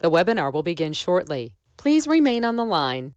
The webinar will begin shortly. Please remain on the line.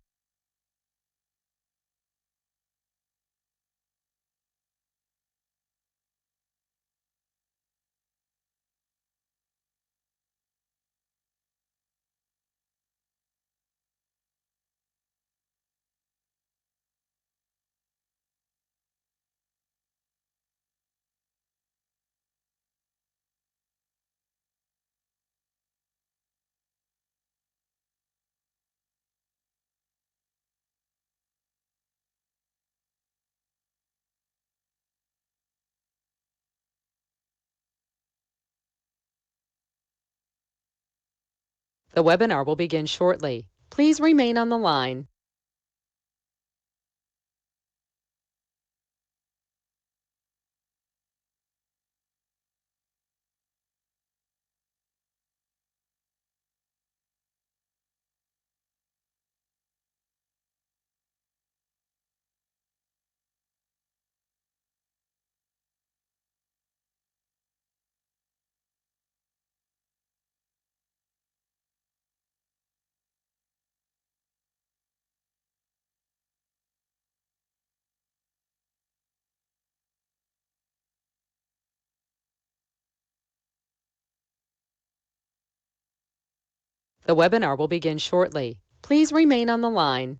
The webinar will begin shortly. Please remain on the line. The webinar will begin shortly. Please remain on the line.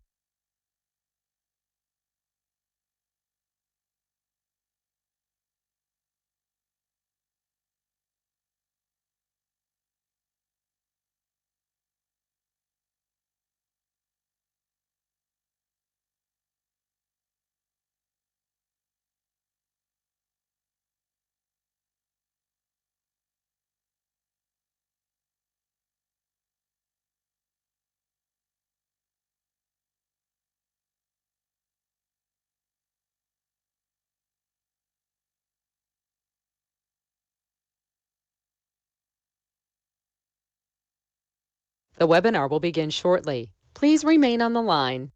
The webinar will begin shortly. Please remain on the line.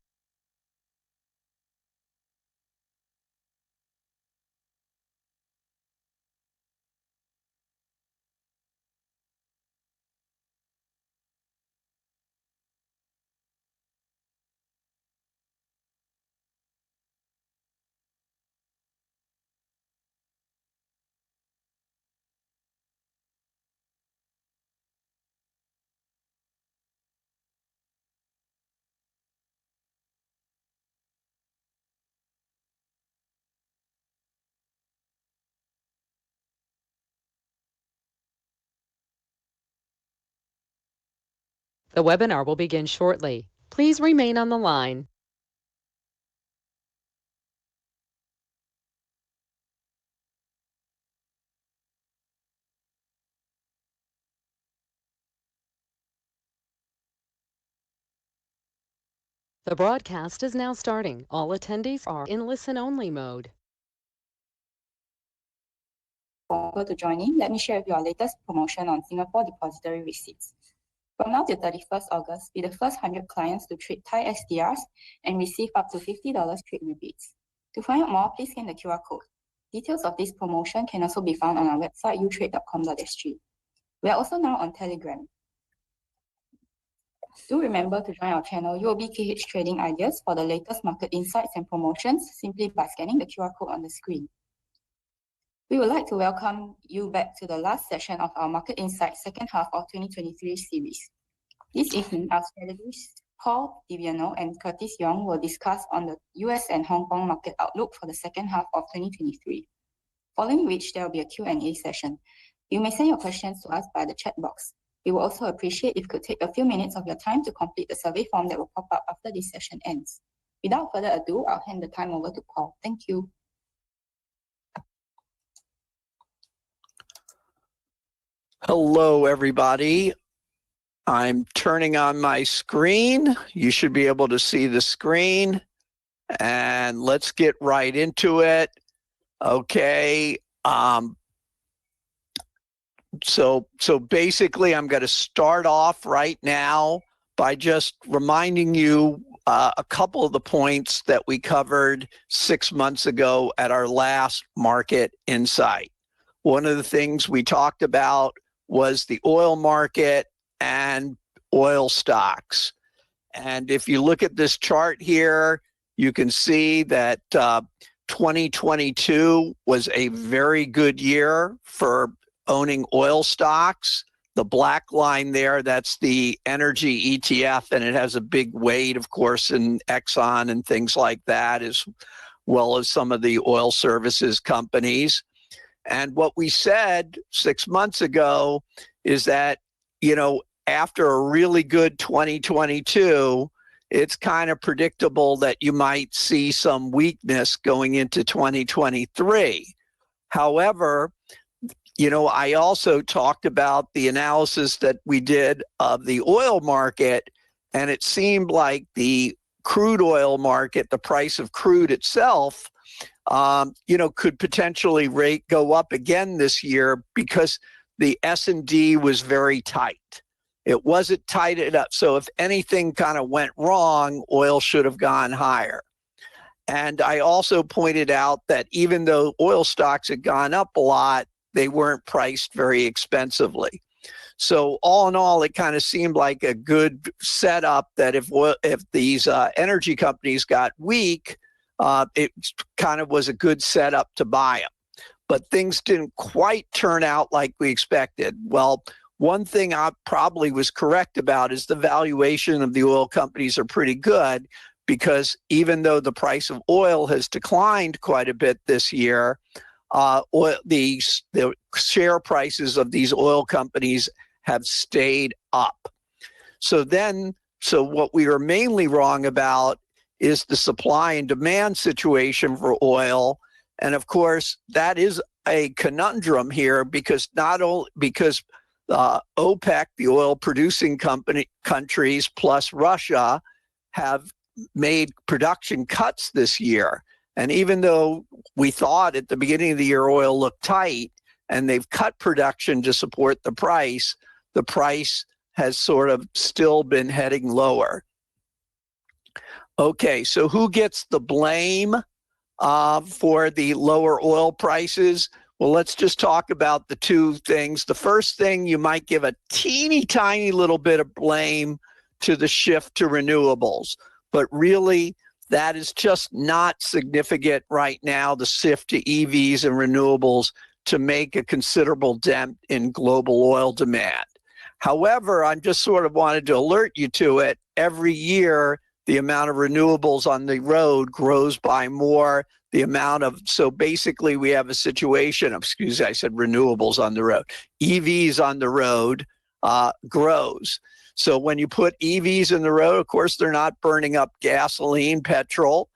The webinar will begin shortly. Please remain on the line. The broadcast is now starting. All attendees are in listen-only mode. To join in, let me share with you our latest promotion on Singapore depository receipts. From now to 31st August, be the first 100 clients to trade Thai SDRs and receive up to $50 trade rebates. To find out more, please scan the QR code. Details of this promotion can also be found on our website, utrade.com.sg. We are also now on Telegram. Do remember to join our channel uobkh Trading Ideas for the latest market insights and promotions simply by scanning the QR code on the screen. We would like to welcome you back to the last session of our Market Insights second half of 2023 series. This evening, our strategists Paul Diviano and Curtis Young will discuss on the US and Hong Kong market outlook for the second half of 2023. Following which, there will be a Q&A session. You may send your questions to us by the chat box. We will also appreciate if you could take a few minutes of your time to complete the survey form that will pop up after this session ends. Without further ado, I'll hand the time over to Paul. Thank you. Hello, everybody. I'm turning on my screen. You should be able to see the screen. And let's get right into it. Okay. So basically, I'm going to start off right now by just reminding you a couple of the points that we covered 6 months ago at our last Market Insight. One of the things we talked about was the oil market and oil stocks. And if you look at this chart here, you can see that 2022 was a very good year for owning oil stocks. The black line there, that's the energy ETF, and it has a big weight, of course, in Exxon and things like that, as well as some of the oil services companies. And what we said 6 months ago is that, after a really good 2022, it's kind of predictable that you might see some weakness going into 2023. However, I also talked about the analysis that we did of the oil market, and it seemed like the crude oil market, the price of crude itself, could potentially go up again this year because the S&D was very tight. It wasn't tight enough. So if anything kind of went wrong, oil should have gone higher. And I also pointed out that even though oil stocks had gone up a lot, they weren't priced very expensively. So all in all, it kind of seemed like a good setup that if these energy companies got weak, it kind of was a good setup to buy them. But things didn't quite turn out like we expected. Well, one thing I probably was correct about is the valuation of the oil companies are pretty good, because even though the price of oil has declined quite a bit this year, the share prices of these oil companies have stayed up. So what we were mainly wrong about is the supply and demand situation for oil. And of course, that is a conundrum here, because OPEC, the oil producing countries, plus Russia, have made production cuts this year. And even though we thought at the beginning of the year oil looked tight, and they've cut production to support the price has sort of still been heading lower. Okay, so who gets the blame for the lower oil prices? Well, let's just talk about the two things. The first thing, you might give a teeny tiny little bit of blame to the shift to renewables, but really that is just not significant right now, the shift to EVs and renewables, to make a considerable dent in global oil demand. However, I just sort of wanted to alert you to it. Every year, the amount of renewables on the road grows by more. So basically we have a situation, I said renewables on the road. EVs on the road grows. So when you put EVs in the road, of course, they're not burning up gasoline, petrol,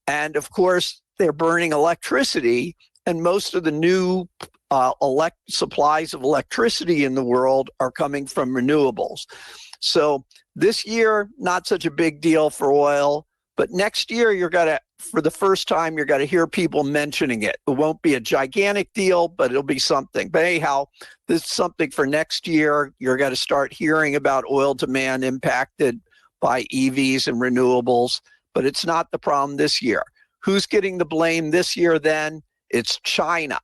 and of course, they're burning electricity. And most of the new supplies of electricity in the world are coming from renewables. So this year, not such a big deal for oil, but next year, for the first time, you're going to hear people mentioning it. It won't be a gigantic deal, but it'll be something. But anyhow, this is something for next year. You're going to start hearing about oil demand impacted by EVs and renewables, but it's not the problem this year. Who's getting the blame this year then? It's China.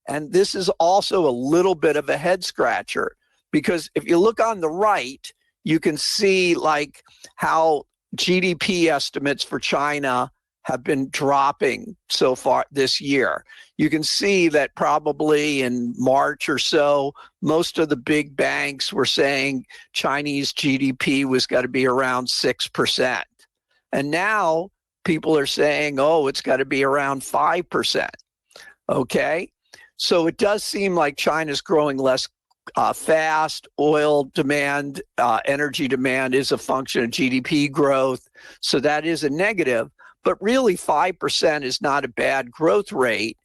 And this is also a little bit of a head scratcher, because if you look on the right, you can see like how GDP estimates for China have been dropping so far this year. You can see that probably in March or so, most of the big banks were saying Chinese GDP was going to be around 6%. And now people are saying, oh, it's got to be around 5%. Okay? So it does seem like China's growing less fast. Oil demand, energy demand is a function of GDP growth. So that is a negative. But really, 5% is not a bad growth rate.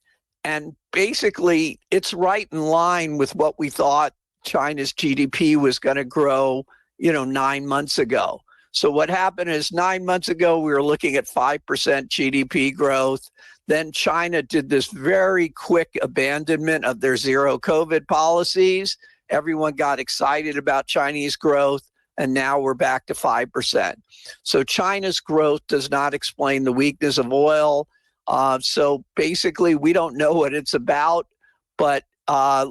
And basically, it's right in line with what we thought China's GDP was going to grow, 9 months ago. So what happened is 9 months ago, we were looking at 5% GDP growth. Then China did this very quick abandonment of their zero COVID policies. Everyone got excited about Chinese growth, and now we're back to 5%. So China's growth does not explain the weakness of oil. So basically, we don't know what it's about, but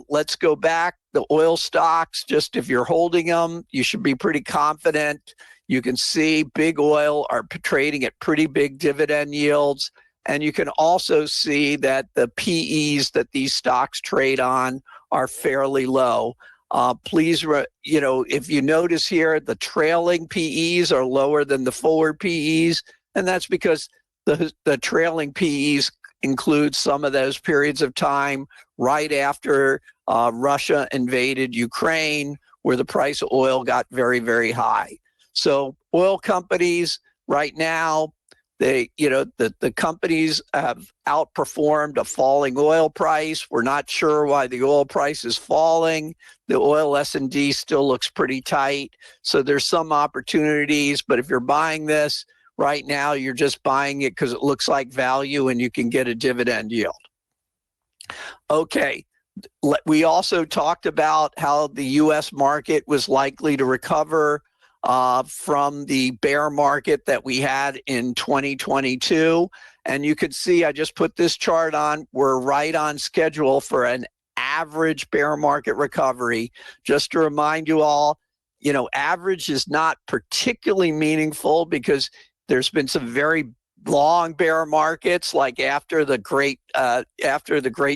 let's go back. the oil stocks, just if you're holding them, you should be pretty confident. You can see big oil are trading at pretty big dividend yields. And you can also see that the PEs that these stocks trade on are fairly low. Please, if you notice here, the trailing PEs are lower than the forward PEs. And that's because the trailing PEs include some of those periods of time right after Russia invaded Ukraine, where the price of oil got very, very high. So oil companies right now, the companies have outperformed a falling oil price. We're not sure why the oil price is falling. The oil S&D still looks pretty tight. So there's some opportunities, but if you're buying this right now, you're just buying it because it looks like value and you can get a dividend yield. Okay. We also talked about how the U.S. market was likely to recover from the bear market that we had in 2022. And you could see, I just put this chart on, we're right on schedule for an average bear market recovery. Just to remind you all, average is not particularly meaningful because there's been some very long bear markets, like after the Great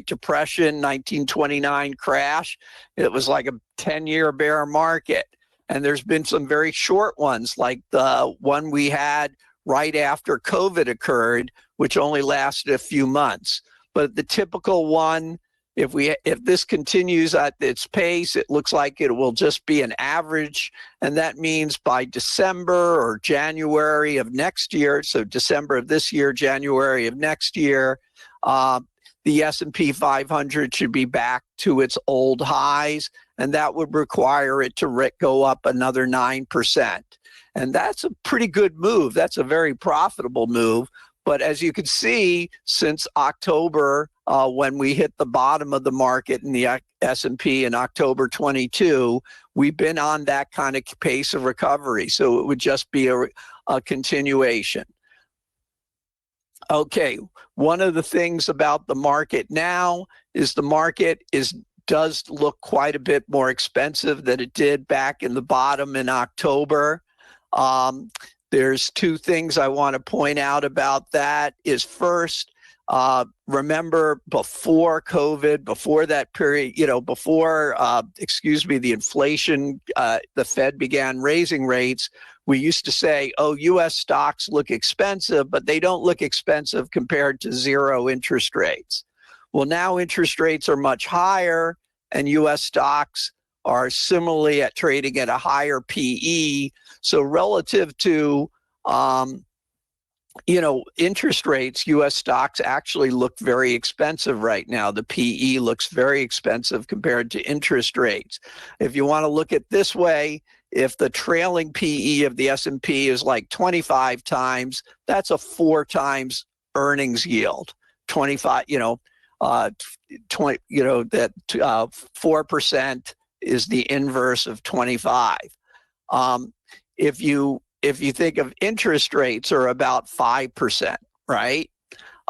Depression, 1929 crash. It was like a 10-year bear market. And there's been some very short ones, like the one we had right after COVID occurred, which only lasted a few months. But the typical one, if this continues at its pace, it looks like it will just be an average. And that means by December or January of next year, so December of this year, January of next year, the S&P 500 should be back to its old highs, and that would require it to go up another 9%. And that's a pretty good move. That's a very profitable move. But as you can see, since October, when we hit the bottom of the market in the S&P in October 22, we've been on that kind of pace of recovery. So it would just be a continuation. Okay, one of the things about the market now is the market does look quite a bit more expensive than it did back in the bottom in October. There's two things I want to point out about that. Is first, remember before COVID, before that period, before, the inflation, the Fed began raising rates, we used to say, oh, U.S. stocks look expensive, but they don't look expensive compared to zero interest rates. Well, now interest rates are much higher, and U.S. stocks are similarly trading at a higher PE. So relative to, interest rates, U.S. stocks actually look very expensive right now. The PE looks very expensive compared to interest rates. If you want to look at this way, if the trailing PE of the S&P is like 25 times, that's a 4 times earnings yield. 25, that 4% is the inverse of 25. If you think of interest rates are about 5%, right?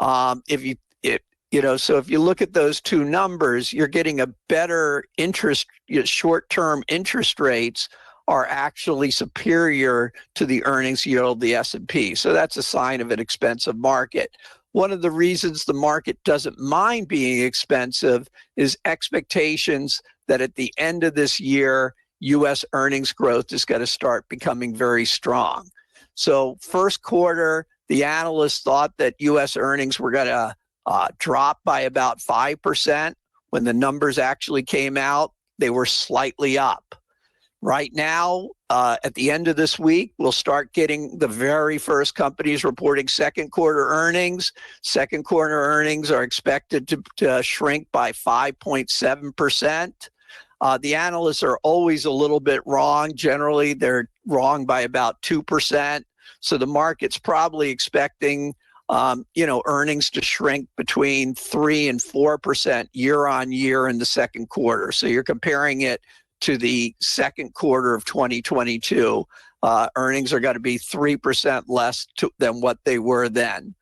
So if you look at those two numbers, you're getting a better interest. Short-term interest rates are actually superior to the earnings yield of the S&P. So that's a sign of an expensive market. One of the reasons the market doesn't mind being expensive is expectations that at the end of this year, U.S. earnings growth is going to start becoming very strong. So first quarter, the analysts thought that U.S. earnings were going to drop by about 5%. When the numbers actually came out, they were slightly up. Right now, at the end of this week, we'll start getting the very first companies reporting second quarter earnings. Second quarter earnings are expected to shrink by 5.7%. The analysts are always a little bit wrong. Generally, they're wrong by about 2%. So the market's probably expecting, earnings to shrink between 3 and 4% year on year in the second quarter. So you're comparing it to the second quarter of 2022. Earnings are going to be 3% less than what they were then.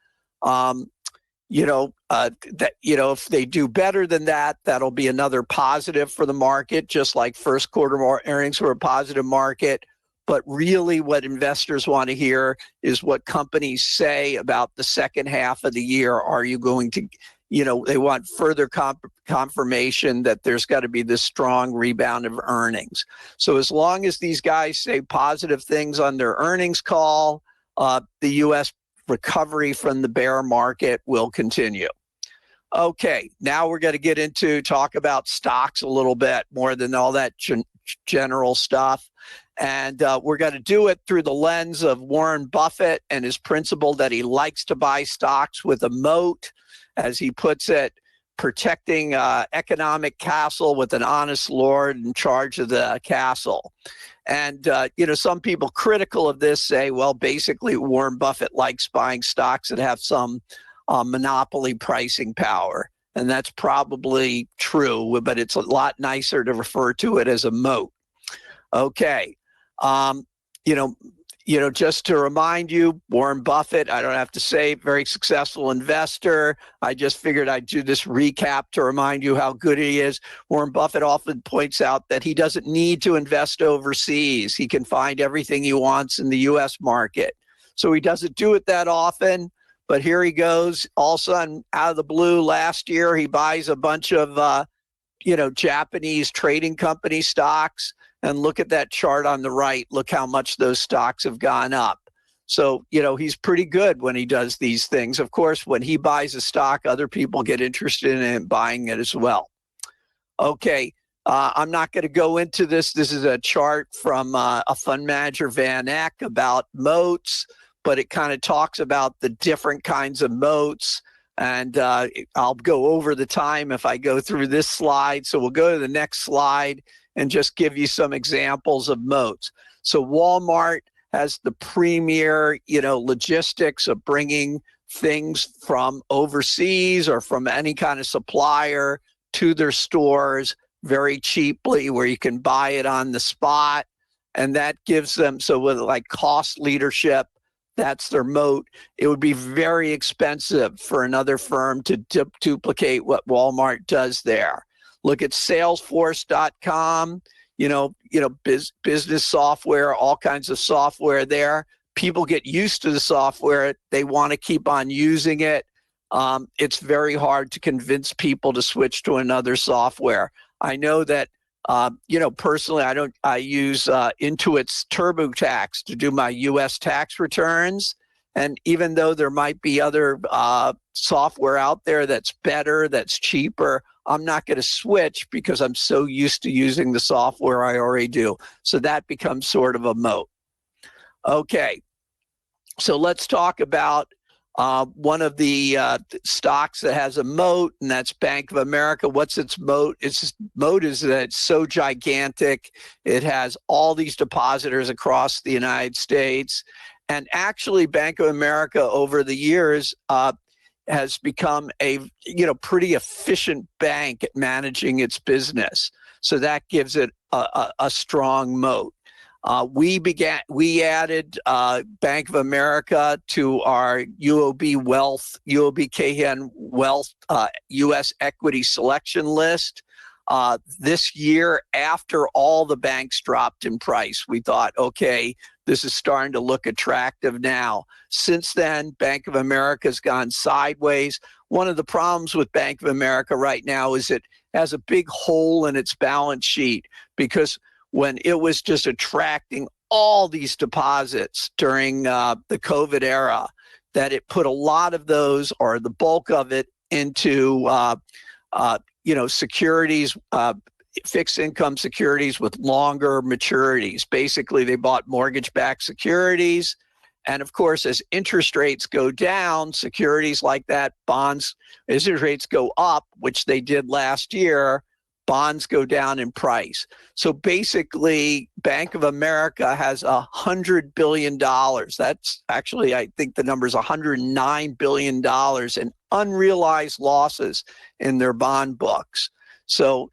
if they do better than that, that'll be another positive for the market, just like first quarter earnings were a positive market. But really what investors want to hear is what companies say about the second half of the year. Are you going to, they want further confirmation that there's got to be this strong rebound of earnings. So as long as these guys say positive things on their earnings call, the U.S. recovery from the bear market will continue. Okay, now we're going to get into talk about stocks a little bit more than all that general stuff. And we're going to do it through the lens of Warren Buffett and his principle that he likes to buy stocks with a moat, as he puts it, protecting economic castle with an honest lord in charge of the castle. And, some people critical of this say, well, basically Warren Buffett likes buying stocks that have some monopoly pricing power. And that's probably true, but it's a lot nicer to refer to it as a moat. Okay. Just to remind you, Warren Buffett, I don't have to say, very successful investor. I just figured I'd do this recap to remind you how good he is. Warren Buffett often points out that he doesn't need to invest overseas. He can find everything he wants in the U.S. market. So he doesn't do it that often, but here he goes. All of a sudden, out of the blue, last year, he buys a bunch of, Japanese trading company stocks. And look at that chart on the right. Look how much those stocks have gone up. So, he's pretty good when he does these things. Of course, when he buys a stock, other people get interested in it, buying it as well. Okay, I'm not going to go into this. This is a chart from a fund manager, Van Eck, about moats, but it kind of talks about the different kinds of moats. And I'll go over the time if I go through this slide. So we'll go to the next slide and just give you some examples of moats. So Walmart has the premier, logistics of bringing things from overseas or from any kind of supplier to their stores very cheaply, where you can buy it on the spot. And that gives them, so with like cost leadership, that's their moat. It would be very expensive for another firm to duplicate what Walmart does there. Look at Salesforce.com, business software, all kinds of software there. People get used to the software. They want to keep on using it. It's very hard to convince people to switch to another software. I know that, personally, I use Intuit's TurboTax to do my U.S. tax returns. And even though there might be other software out there that's better, that's cheaper, I'm not going to switch because I'm so used to using the software I already do. So that becomes sort of a moat. Okay, so let's talk about one of the stocks that has a moat, and that's Bank of America. What's its moat? Its moat is that it's so gigantic. It has all these depositors across the United States. And actually, Bank of America over the years has become a pretty efficient bank at managing its business. So that gives it a strong moat. We added Bank of America to our uobkh Wealth U.S. equity selection list. This year, after all the banks dropped in price, we thought, okay, this is starting to look attractive now. Since then, Bank of America has gone sideways. One of the problems with Bank of America right now is it has a big hole in its balance sheet, because when it was just attracting all these deposits during the COVID era, that it put a lot of those, or the bulk of it, into securities, fixed income securities with longer maturities. Basically, they bought mortgage-backed securities. And of course, as interest rates go down, securities like that, bonds, as interest rates go up, which they did last year, bonds go down in price. So basically, Bank of America has $100 billion. That's actually, I think the number is $109 billion in unrealized losses in their bond books. So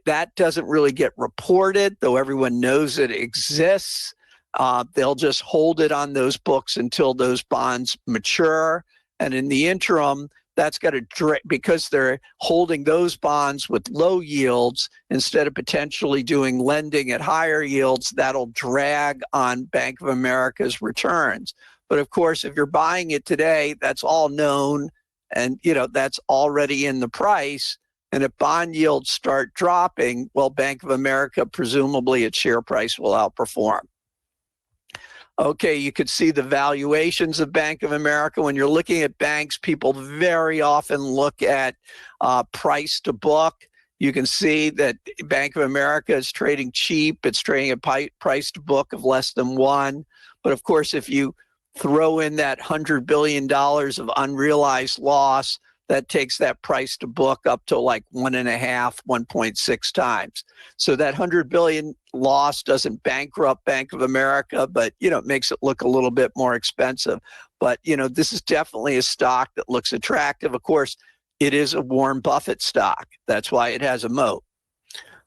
that doesn't really get reported, though everyone knows it exists. They'll just hold it on those books until those bonds mature. And in the interim, that's got to, because they're holding those bonds with low yields instead of potentially doing lending at higher yields, that'll drag on Bank of America's returns. But of course, if you're buying it today, that's all known, and that's already in the price. And if bond yields start dropping, well, Bank of America, presumably its share price will outperform. Okay, you could see the valuations of Bank of America. When you're looking at banks, people very often look at price to book. You can see that Bank of America is trading cheap. It's trading a price to book of less than 1. But of course, if you throw in that $100 billion of unrealized loss, that takes that price to book up to like 1.5, 1.6 times. So that 100 billion loss doesn't bankrupt Bank of America, but it makes it look a little bit more expensive. But this is definitely a stock that looks attractive. Of course, it is a Warren Buffett stock. That's why it has a moat.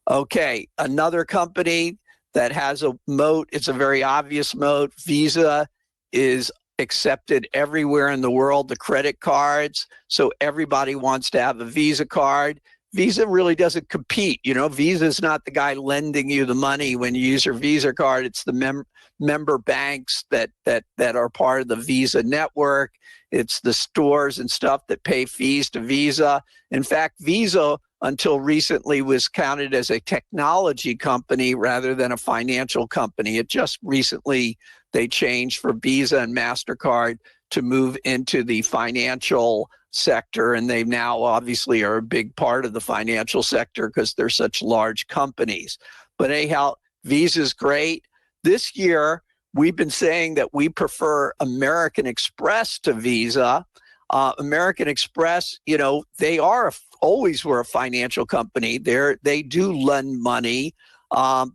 Okay, another company that has a moat, it's a very obvious moat. Visa is accepted everywhere in the world, the credit cards. So everybody wants to have a Visa card. Visa really doesn't compete. Visa is not the guy lending you the money when you use your Visa card. It's the member banks that are part of the Visa network. It's the stores and stuff that pay fees to Visa. In fact, Visa, until recently, was counted as a technology company rather than a financial company. It just recently, they changed for Visa and MasterCard to move into the financial sector, and they now obviously are a big part of the financial sector because they're such large companies. But anyhow, Visa's great. This year, we've been saying that we prefer American Express to Visa. American Express, they always were a financial company. They do lend money.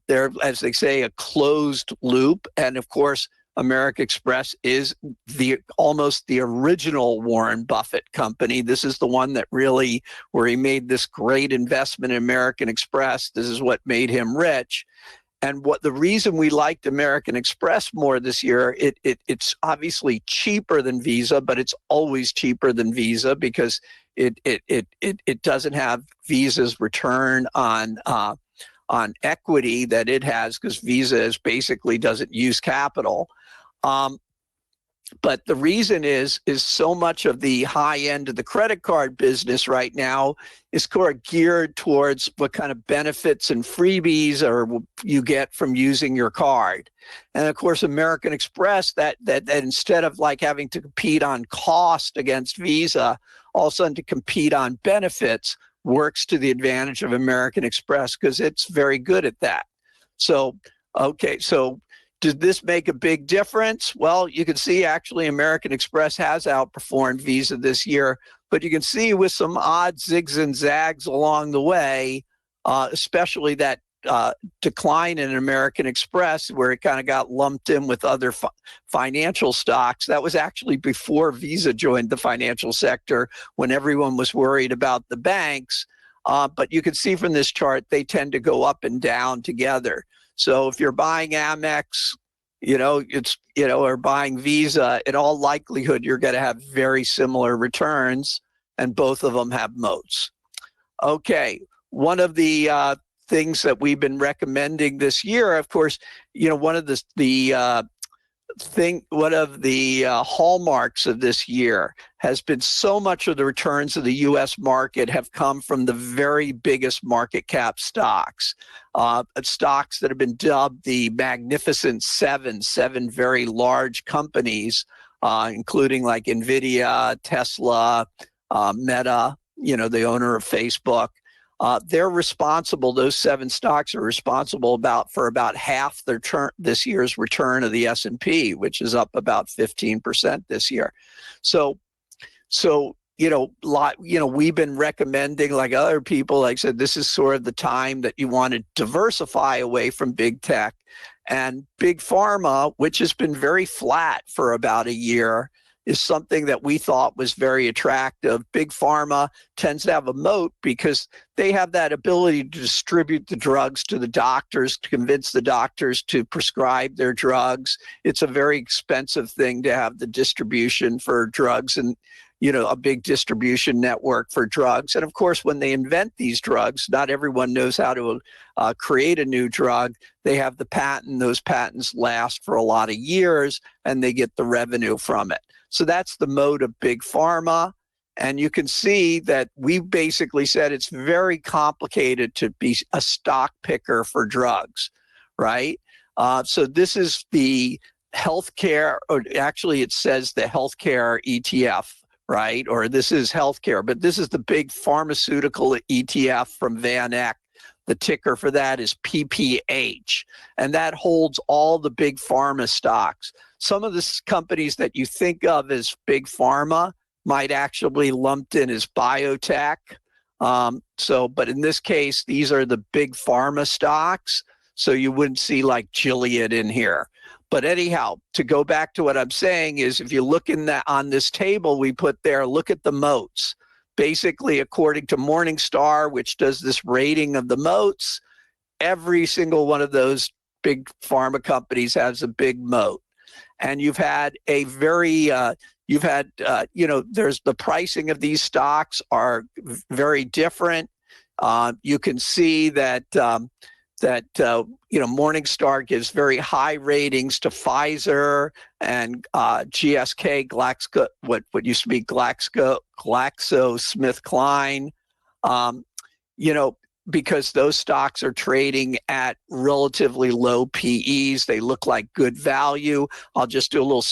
They're, as they say, a closed loop. And of course, American Express is almost the original Warren Buffett company. This is the one that really, where he made this great investment in American Express. This is what made him rich. And what the reason we liked American Express more this year, it's obviously cheaper than Visa, but it's always cheaper than Visa because it doesn't have Visa's return on equity that it has, because Visa basically doesn't use capital. But the reason is so much of the high end of the credit card business right now is sort of geared towards what kind of benefits and freebies or you get from using your card. And of course, American Express, that instead of like having to compete on cost against Visa, all of a sudden to compete on benefits works to the advantage of American Express because it's very good at that. So, okay, so did this make a big difference? Well, you can see actually American Express has outperformed Visa this year, but you can see with some odd zigs and zags along the way, especially that decline in American Express where it kind of got lumped in with other financial stocks. That was actually before Visa joined the financial sector when everyone was worried about the banks. But you can see from this chart, they tend to go up and down together. So if you're buying Amex, or buying Visa, in all likelihood, you're going to have very similar returns, and both of them have moats. Okay, one of the things that we've been recommending this year, of course, one of the hallmarks of this year has been so much of the returns of the U.S. market have come from the very biggest market cap stocks, stocks that have been dubbed the Magnificent Seven very large companies, including like NVIDIA, Tesla, Meta, the owner of Facebook. They're responsible, those 7 stocks are responsible for about half this year's return of the S&P, which is up about 15% this year. So we've been recommending, like other people, like I said, this is sort of the time that you want to diversify away from big tech. And big pharma, which has been very flat for about a year, is something that we thought was very attractive. Big pharma tends to have a moat because they have that ability to distribute the drugs to the doctors, to convince the doctors to prescribe their drugs. It's a very expensive thing to have the distribution for drugs. And, a big distribution network for drugs. And of course, when they invent these drugs, not everyone knows how to create a new drug. They have the patent. Those patents last for a lot of years, and they get the revenue from it. So that's the mode of big pharma. And you can see that we basically said it's very complicated to be a stock picker for drugs, right? So this is the healthcare, or actually it says the healthcare ETF, right? Or this is healthcare, but this is the big pharmaceutical ETF from Van Eck. The ticker for that is PPH, and that holds all the big pharma stocks. Some of the companies that you think of as big pharma might actually be lumped in as biotech. But in this case, these are the big pharma stocks. So you wouldn't see like Gilead in here. But anyhow, to go back to what I'm saying is, if you look on this table we put there, look at the moats. Basically, according to Morningstar, which does this rating of the moats, every single one of those big pharma companies has a big moat. And you've had a very, there's the pricing of these stocks are very different. You can see that Morningstar gives very high ratings to Pfizer and GSK, what used to be GlaxoSmithKline, because those stocks are trading at relatively low PEs. They look like good value. I'll just do a little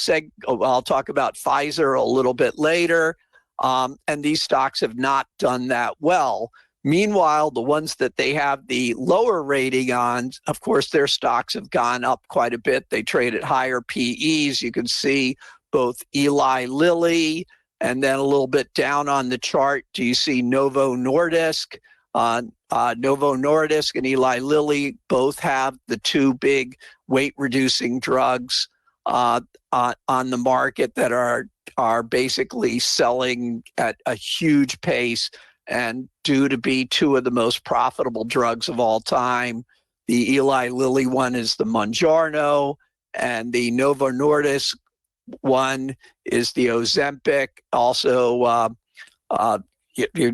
I'll talk about Pfizer a little bit later. And these stocks have not done that well. Meanwhile, the ones that they have the lower rating on, of course, their stocks have gone up quite a bit. They trade at higher PEs. You can see both Eli Lilly, and then a little bit down on the chart, do you see Novo Nordisk? Novo Nordisk and Eli Lilly both have the two big weight-reducing drugs on the market that are basically selling at a huge pace and due to be two of the most profitable drugs of all time. The Eli Lilly one is the Mounjaro, and the Novo Nordisk one is the Ozempic. Also,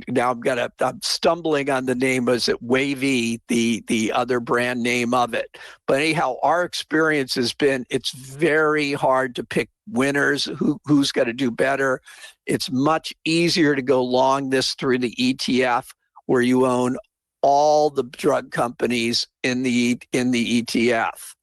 now I'm stumbling on the name. Is it Wavy, the other brand name of it? But anyhow, our experience has been it's very hard to pick winners. Who's going to do better? It's much easier to go long this through the ETF, where you own all the drug companies in the ETF.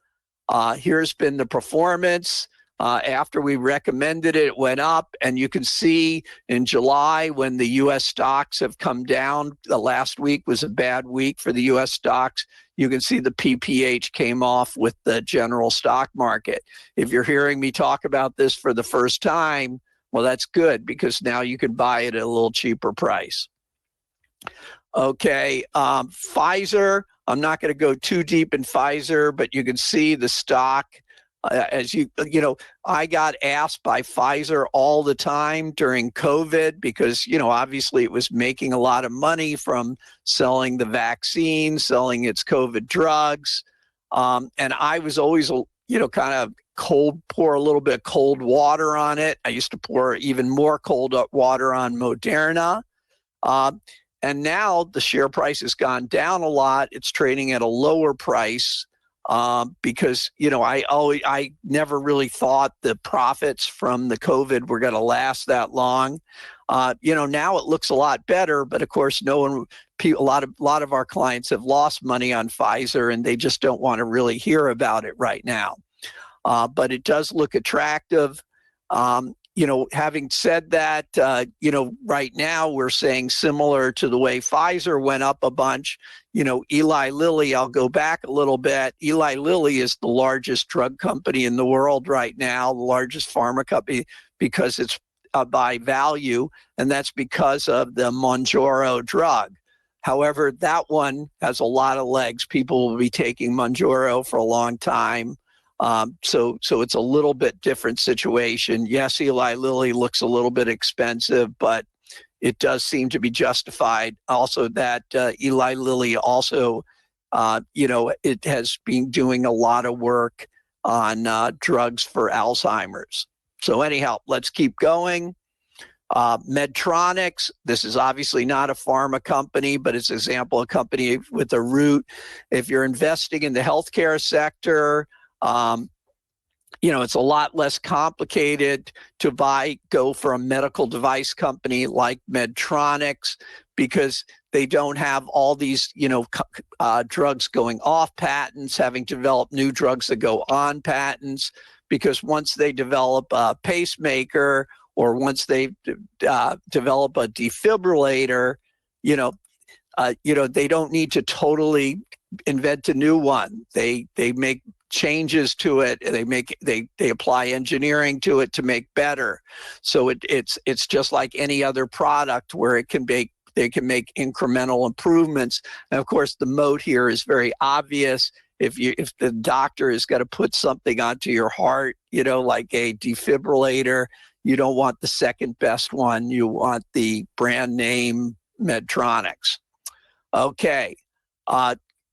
Here's been the performance. After we recommended it, it went up, and you can see in July when the U.S. stocks have come down, the last week was a bad week for the U.S. stocks. You can see the PPH came off with the general stock market. If you're hearing me talk about this for the first time, well, that's good, because now you can buy it at a little cheaper price. Okay, Pfizer, I'm not going to go too deep in Pfizer, but you can see the stock. I got asked by Pfizer all the time during COVID because, obviously it was making a lot of money from selling the vaccine, selling its COVID drugs. And I was always, kind of pour a little bit of cold water on it. I used to pour even more cold water on Moderna. And now the share price has gone down a lot. It's trading at a lower price. Because, I never really thought the profits from the COVID were going to last that long. Now it looks a lot better, but of course, a lot of our clients have lost money on Pfizer, and they just don't want to really hear about it right now. But it does look attractive. Having said that, right now we're saying similar to the way Pfizer went up a bunch. Eli Lilly, I'll go back a little bit. Eli Lilly is the largest drug company in the world right now, the largest pharma company, because it's by value, and that's because of the Mounjaro drug. However, that one has a lot of legs. People will be taking Mounjaro for a long time. So it's a little bit different situation. Yes, Eli Lilly looks a little bit expensive, but it does seem to be justified. Also, that Eli Lilly also, it has been doing a lot of work on drugs for Alzheimer's. So anyhow, let's keep going. Medtronics, this is obviously not a pharma company, but it's an example of a company with a root. If you're investing in the healthcare sector, it's a lot less complicated to go for a medical device company like Medtronics because they don't have all these, drugs going off patents, having to develop new drugs that go on patents, because once they develop a pacemaker or once they develop a defibrillator, they don't need to totally invent a new one. They make changes to it. They apply engineering to it to make better. So it's just like any other product where they can make incremental improvements. And of course, the moat here is very obvious. If the doctor is going to put something onto your heart, like a defibrillator, you don't want the second best one. You want the brand name Medtronics. Okay.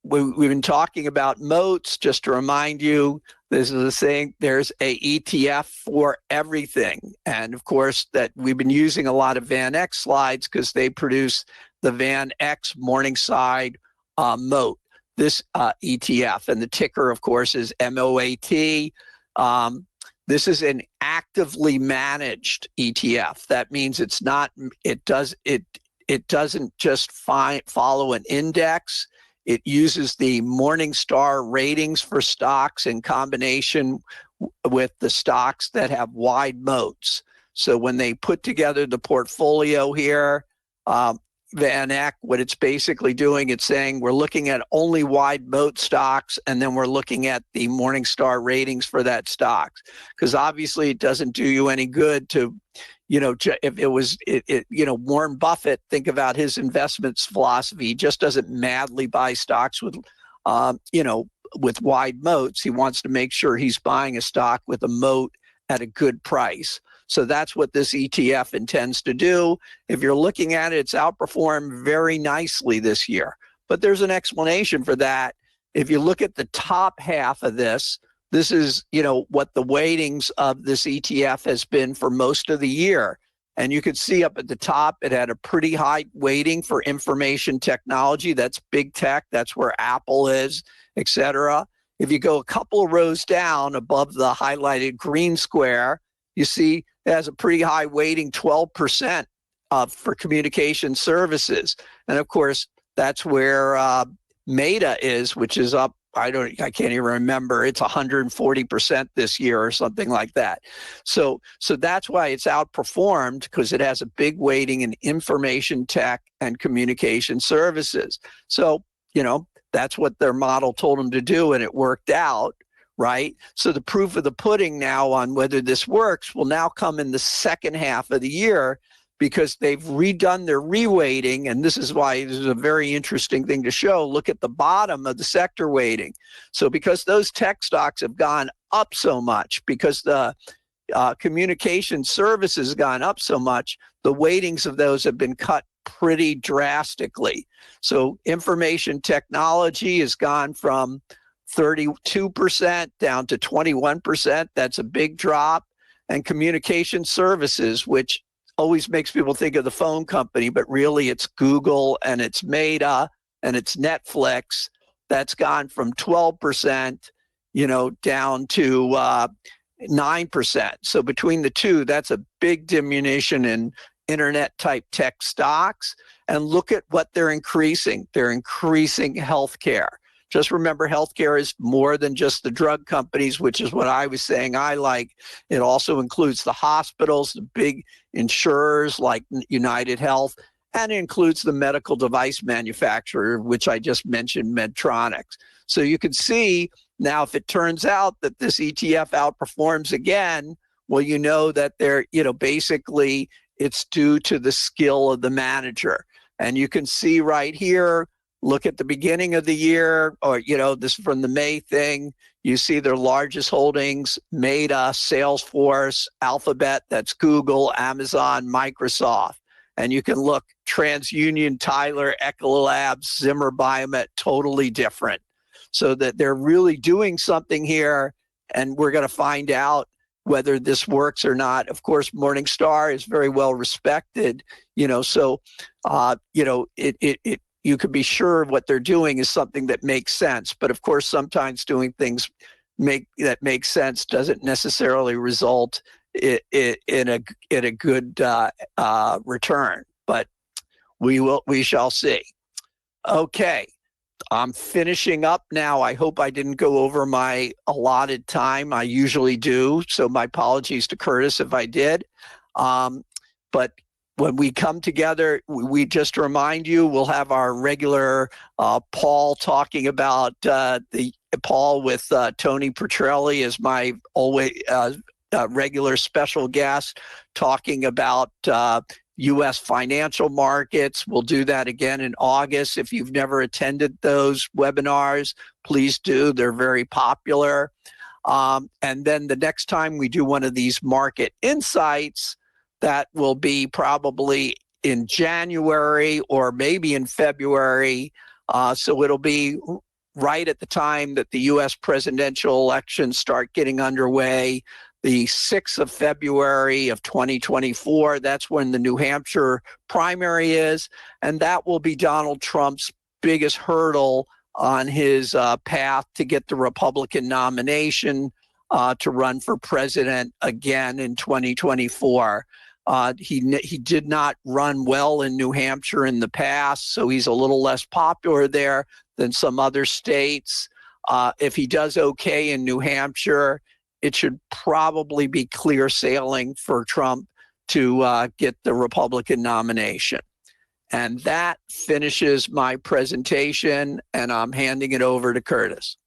We've been talking about moats. Just to remind you, this is a saying, there's a ETF for everything. And of course, that we've been using a lot of Van Eck slides because they produce the Van Eck Morningside moat, this ETF. And the ticker, of course, is MOAT. This is an actively managed ETF. That means it doesn't just follow an index. It uses the Morningstar ratings for stocks in combination with the stocks that have wide moats. So when they put together the portfolio here, Van Eck, what it's basically doing, it's saying we're looking at only wide moat stocks, and then we're looking at the Morningstar ratings for that stock. Because obviously it doesn't do you any good to, if it was, Warren Buffett, think about his investments philosophy. He just doesn't madly buy stocks with wide moats. He wants to make sure he's buying a stock with a moat at a good price. So that's what this ETF intends to do. If you're looking at it, it's outperformed very nicely this year. But there's an explanation for that. If you look at the top half of this is, what the weightings of this ETF has been for most of the year. And you can see up at the top, it had a pretty high weighting for information technology. That's big tech. That's where Apple is, et cetera. If you go a couple of rows down above the highlighted green square, you see it has a pretty high weighting, 12% for communication services. And of course, that's where Meta is, which is up, I can't even remember. It's 140% this year or something like that. So that's why it's outperformed, because it has a big weighting in information tech and communication services. So, that's what their model told them to do, and it worked out, right? So the proof of the pudding now on whether this works will now come in the second half of the year, because they've redone their reweighting. And this is why this is a very interesting thing to show. Look at the bottom of the sector weighting. So because those tech stocks have gone up so much, because the communication services have gone up so much, the weightings of those have been cut pretty drastically. So information technology has gone from 32% down to 21%. That's a big drop. And communication services, which always makes people think of the phone company, but really it's Google and it's Meta and it's Netflix. That's gone from 12%, down to 9%. So between the two, that's a big diminution in internet type tech stocks. And look at what they're increasing. They're increasing healthcare. Just remember, healthcare is more than just the drug companies, which is what I was saying I like. It also includes the hospitals, the big insurers like United Health, and it includes the medical device manufacturer, which I just mentioned, Medtronics. So you can see now, if it turns out that this ETF outperforms again, well, that they're, basically it's due to the skill of the manager. And you can see right here, look at the beginning of the year, or, this from the May thing, you see their largest holdings, Meta, Salesforce, Alphabet, that's Google, Amazon, Microsoft. And you can look, TransUnion, Tyler, Ecolab, Zimmer Biomet, totally different. So that they're really doing something here, and we're going to find out whether this works or not. Of course, Morningstar is very well respected, so you could be sure what they're doing is something that makes sense. But of course, sometimes doing things that make sense doesn't necessarily result in a good return. But we shall see. Okay. I'm finishing up now. I hope I didn't go over my allotted time. I usually do, so my apologies to Curtis if I did. But when we come together, we just remind you, we'll have our regular Paul talking about Paul with Tony Petrelli as my always regular special guest, talking about U.S. financial markets. We'll do that again in August. If you've never attended those webinars, please do. They're very popular. And then the next time we do one of these market insights, that will be probably in January or maybe in February. So it'll be right at the time that the U.S. presidential elections start getting underway. The 6th of February of 2024, that's when the New Hampshire primary is, and that will be Donald Trump's biggest hurdle on his path to get the Republican nomination to run for president again in 2024. He did not run well in New Hampshire in the past, so he's a little less popular there than some other states. If he does okay in New Hampshire, it should probably be clear sailing for Trump to get the Republican nomination. And that finishes my presentation, and I'm handing it over to Curtis.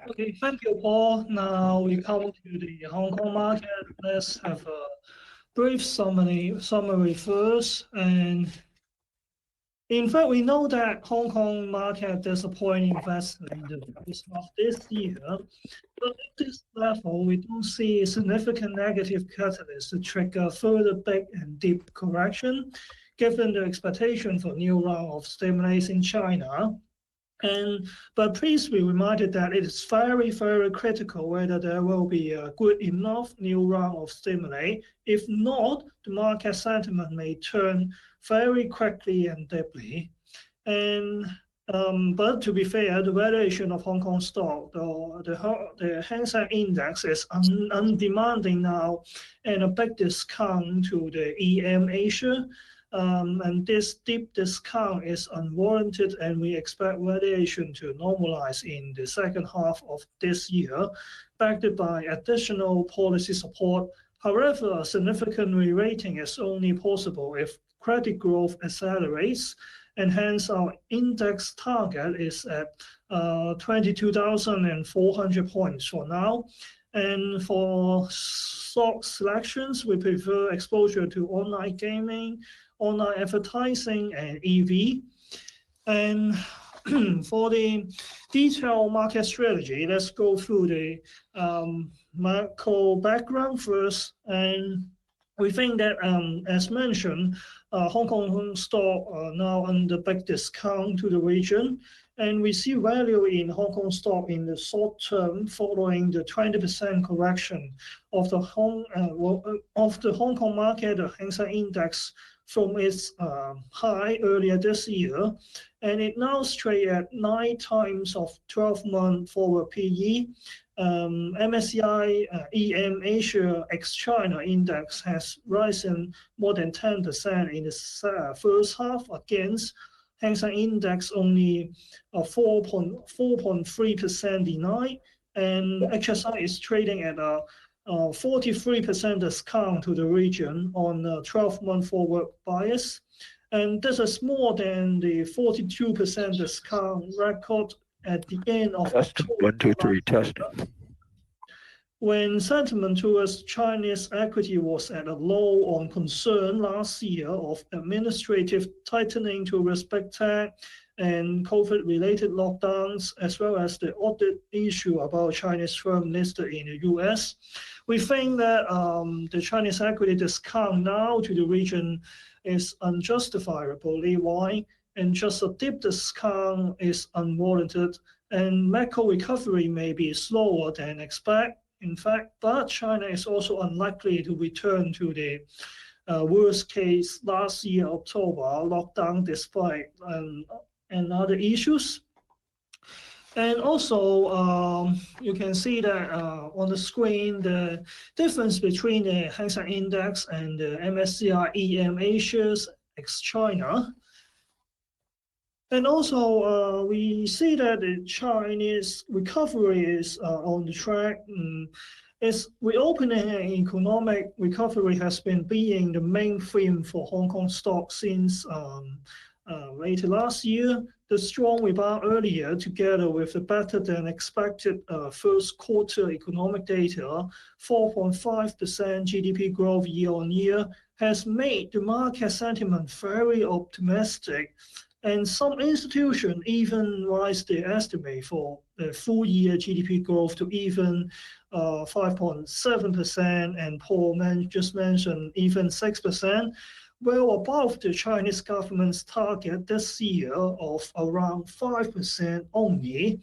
Okay, thank you, Paul. Now we come to the Hong Kong market. Let's have a brief summary first. And in fact, we know that Hong Kong market disappointing investment in the first half this year. But at this level, we don't see significant negative catalysts to trigger further big and deep correction, given the expectation for new round of stimulus in China. But please be reminded that it is very, very critical whether there will be a good enough new round of stimuli. If not, the market sentiment may turn very quickly and deeply. But to be fair, the valuation of Hong Kong stock, the Hang Seng Index is undemanding now, and a big discount to the EM Asia. And this deep discount is unwarranted, and we expect valuation to normalize in the second half of this year, backed by additional policy support. However, a significant re-rating is only possible if credit growth accelerates, and hence our index target is at 22,400 points for now. And for stock selections, we prefer exposure to online gaming, online advertising, and EV. And for the detailed market strategy, let's go through the macro background first. And we think that, as mentioned, Hong Kong stock are now under big discount to the region. And we see value in Hong Kong stock in the short term following the 20% correction of the Hong Kong market, the Hang Seng Index, from its high earlier this year, and it now trades at 9 times of 12-month forward PE. MSCI EM Asia ex-China index has risen more than 10% in the first half against Hang Seng Index only 4.3% decline, and HSI is trading at a 43% discount to the region on a 12-month forward bias. And this is more than the 42% discount record at the end of Testing. 1, 2, 3, testing. When sentiment towards Chinese equity was at a low on concern last year of administrative tightening to respect tech and COVID-related lockdowns, as well as the audit issue about Chinese firm listed in the US. We think that the Chinese equity discount now to the region is unjustifiably wide, and just a deep discount is unwarranted, and macro recovery may be slower than expected. In fact, but China is also unlikely to return to the worst case last year, October, lockdown despite and other issues. And also, you can see that on the screen, the difference between the Hang Seng Index and the MSCI EM Asia's ex-China. And also, we see that the Chinese recovery is on the track. Its reopening and economic recovery has been being the main theme for Hong Kong stocks since later last year. The strong rebound earlier, together with the better than expected first quarter economic data, 4.5% GDP growth year on year, has made the market sentiment very optimistic. And some institutions even raised their estimate for the full year GDP growth to even 5.7%, and Paul just mentioned even 6%, well above the Chinese government's target this year of around 5% only.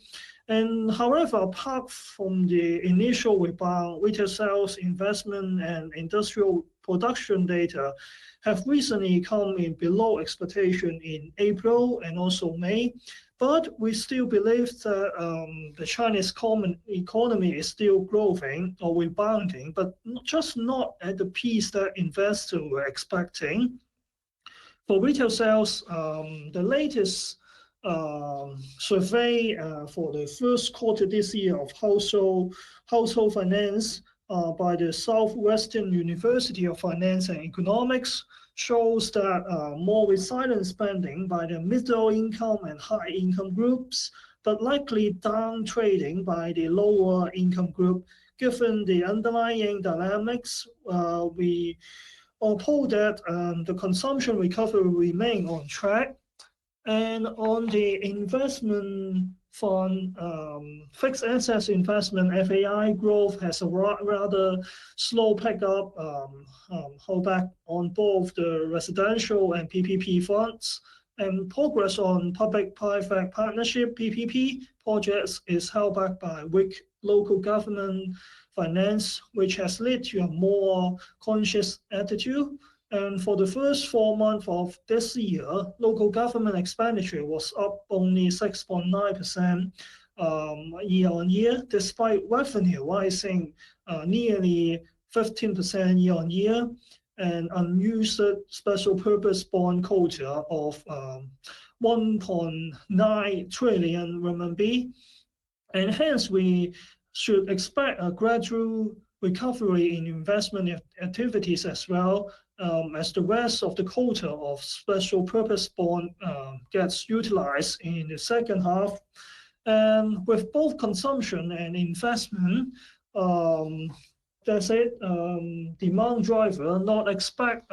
And however, apart from the initial rebound, retail sales, investment, and industrial production data have recently come in below expectation in April and also May. But we still believe that the Chinese economy is still growing or rebounding, but just not at the pace that investors were expecting. For retail sales, the latest survey for the first quarter this year of household finance by the Southwestern University of Finance and Economics shows that more resilient spending by the middle income and high income groups, but likely down trading by the lower income group. Given the underlying dynamics, we are told that the consumption recovery will remain on track. And on the investment fund, fixed assets investment, FAI growth has a rather slow pickup, hold back on both the residential and PPP funds. And progress on public-private partnership (PPP) projects is held back by weak local government finance, which has led to a more conscious attitude. And for the first 4 months of this year, local government expenditure was up only 6.9% year on year, despite revenue rising nearly 15% year on year, and unused special purpose bond quota of 1.9 trillion RMB. And hence, we should expect a gradual recovery in investment activities as well, as the rest of the quota of special purpose bond gets utilized in the second half. And with both consumption and investment, that's it, demand driver, not expect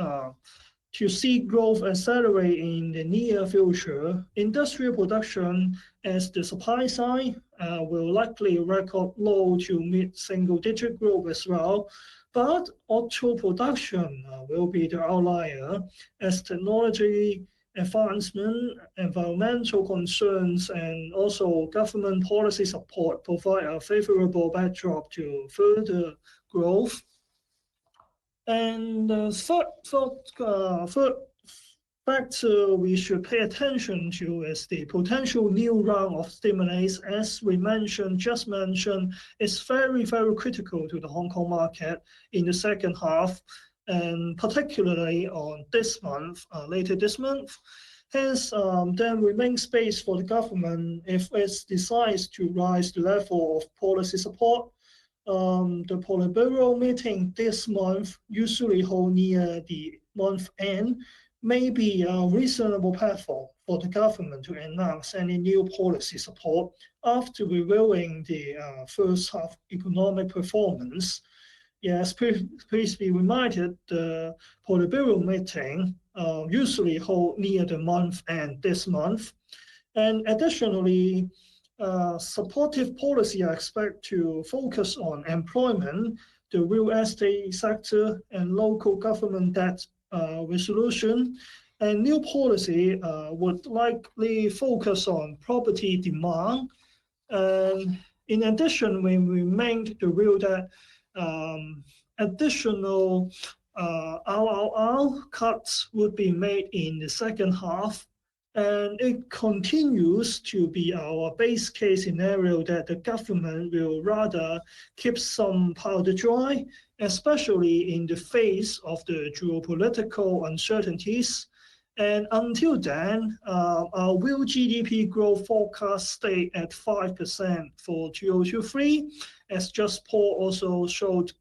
to see growth accelerate in the near future. Industrial production, as the supply side, will likely record low to mid-single-digit growth as well. But auto production will be the outlier, as technology advancement, environmental concerns, and also government policy support provide a favorable backdrop to further growth. And the third factor we should pay attention to is the potential new round of stimulus. As we just mentioned, it's very, very critical to the Hong Kong market in the second half, and particularly on this month, later this month. Hence, there remains space for the government if it decides to raise the level of policy support. The Politburo meeting this month, usually held near the month end, may be a reasonable platform for the government to announce any new policy support after reviewing the first half economic performance. Yes, please be reminded the Politburo meeting usually held near the month end this month. And additionally, supportive policy are expected to focus on employment, the real estate sector, and local government debt resolution. And new policy would likely focus on property demand. And in addition, we remain to view that additional RRR cuts would be made in the second half. And it continues to be our base case scenario that the government will rather keep some powder dry, especially in the face of the geopolitical uncertainties. And until then, our real GDP growth forecast stay at 5% for 2023, as just Paul also showed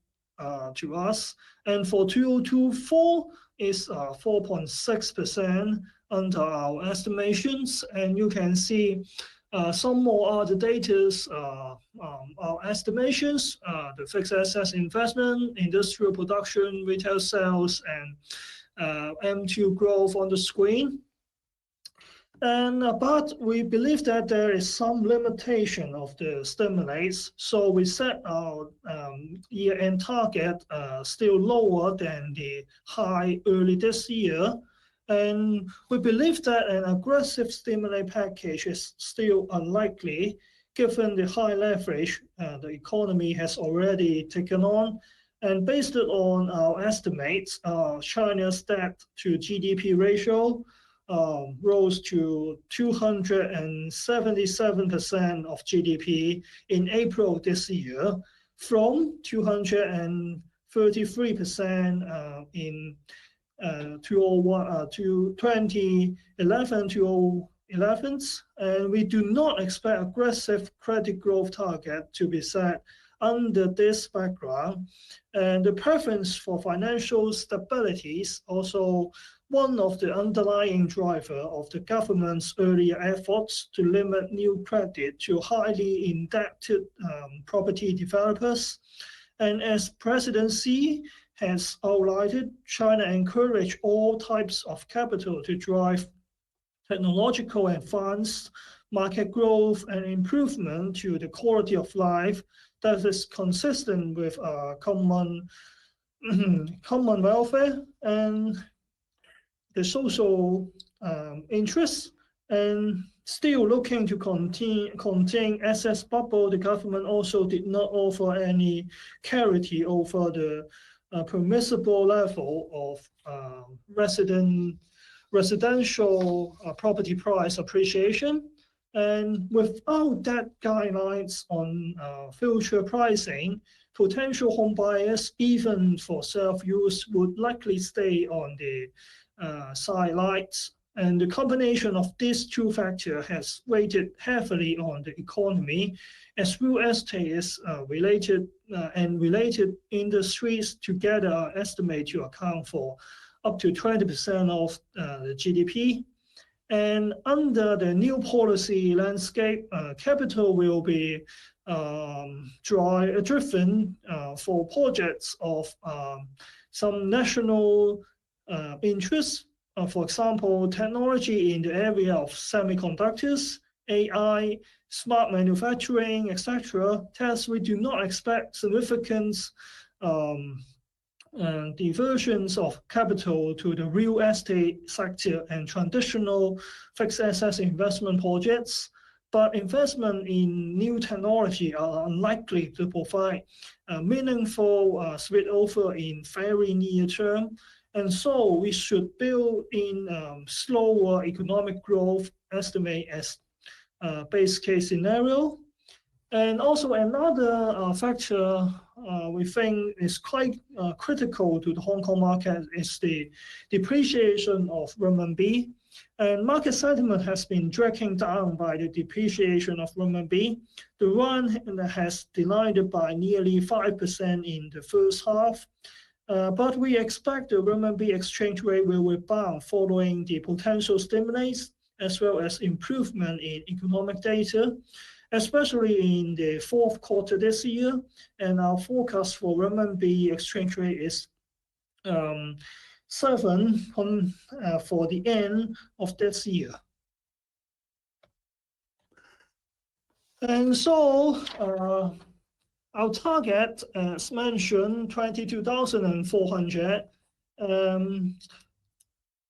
to us. And for 2024 is 4.6% under our estimations. And you can see some more other data, our estimations, the fixed assets investment, industrial production, retail sales, and M2 growth on the screen. And but we believe that there is some limitation of the stimulus, so we set our year-end target still lower than the high early this year. And we believe that an aggressive stimulus package is still unlikely, given the high leverage the economy has already taken on. And based on our estimates, China's debt to GDP ratio rose to 277% of GDP in April this year, from 233% in 2011. And we do not expect aggressive credit growth target to be set under this background. And the preference for financial stability is also one of the underlying drivers of the government's earlier efforts to limit new credit to highly indebted property developers. And as President Xi has outlined, China encouraged all types of capital to drive technological advance, market growth, and improvement to the quality of life that is consistent with common welfare and the social interests. And still looking to contain assets bubble, the government also did not offer any clarity over the permissible level of residential property price appreciation. And without that guidelines on future pricing, potential home buyers, even for self-use, would likely stay on the sidelines. And the combination of these two factors has weighted heavily on the economy, as real estate is related industries together are estimated to account for up to 20% of the GDP. And under the new policy landscape, capital will be driven for projects of some national interests. For example, technology in the area of semiconductors, AI, smart manufacturing, etc. Thus, we do not expect significant diversions of capital to the real estate sector and traditional fixed assets investment projects. But investment in new technology are unlikely to provide a meaningful spillover in very near term. And so we should build in slower economic growth estimate as base case scenario. And also another factor we think is quite critical to the Hong Kong market is the depreciation of renminbi. And market sentiment has been dragging down by the depreciation of renminbi. The yuan has declined by nearly 5% in the first half. But we expect the renminbi exchange rate will rebound following the potential stimulus as well as improvement in economic data, especially in the fourth quarter this year. And our forecast for renminbi exchange rate is 7 for the end of this year. And so our target, as mentioned, 22,400.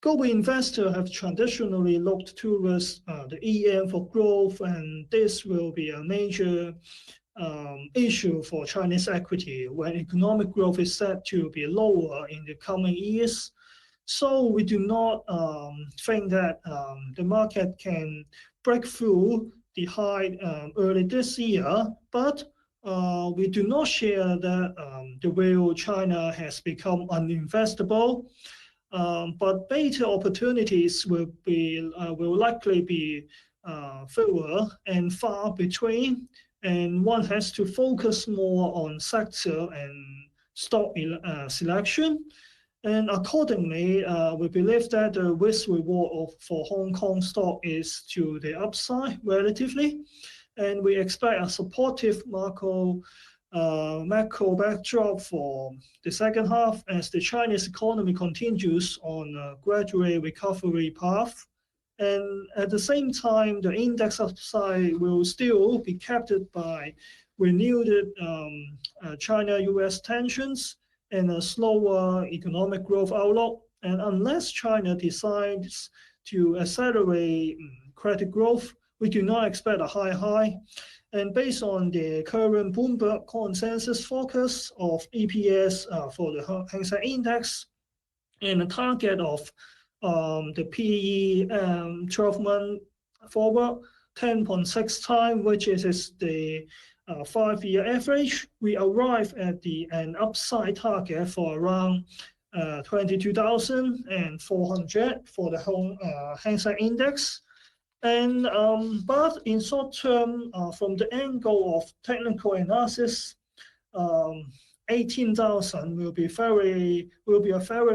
Global investors have traditionally looked towards the EM for growth, and this will be a major issue for Chinese equity when economic growth is set to be lower in the coming years. So we do not think that the market can break through the high early this year, but we do not share that the real China has become uninvestable. But beta opportunities will likely be fewer and far between, and one has to focus more on sector and stock selection. And accordingly, we believe that the risk reward for Hong Kong stock is to the upside relatively, and we expect a supportive macro backdrop for the second half as the Chinese economy continues on a gradual recovery path. And at the same time, the index upside will still be captured by renewed China-US tensions and a slower economic growth outlook. And unless China decides to accelerate credit growth, we do not expect a high. And based on the current Bloomberg consensus focus of EPS for the Hang Seng Index and a target of the PE 12-month forward 10.6 times, which is the 5-year average, we arrive at an upside target for around 22,400 for the Hang Seng Index. And but in short term, from the angle of technical analysis, 18,000 will be a very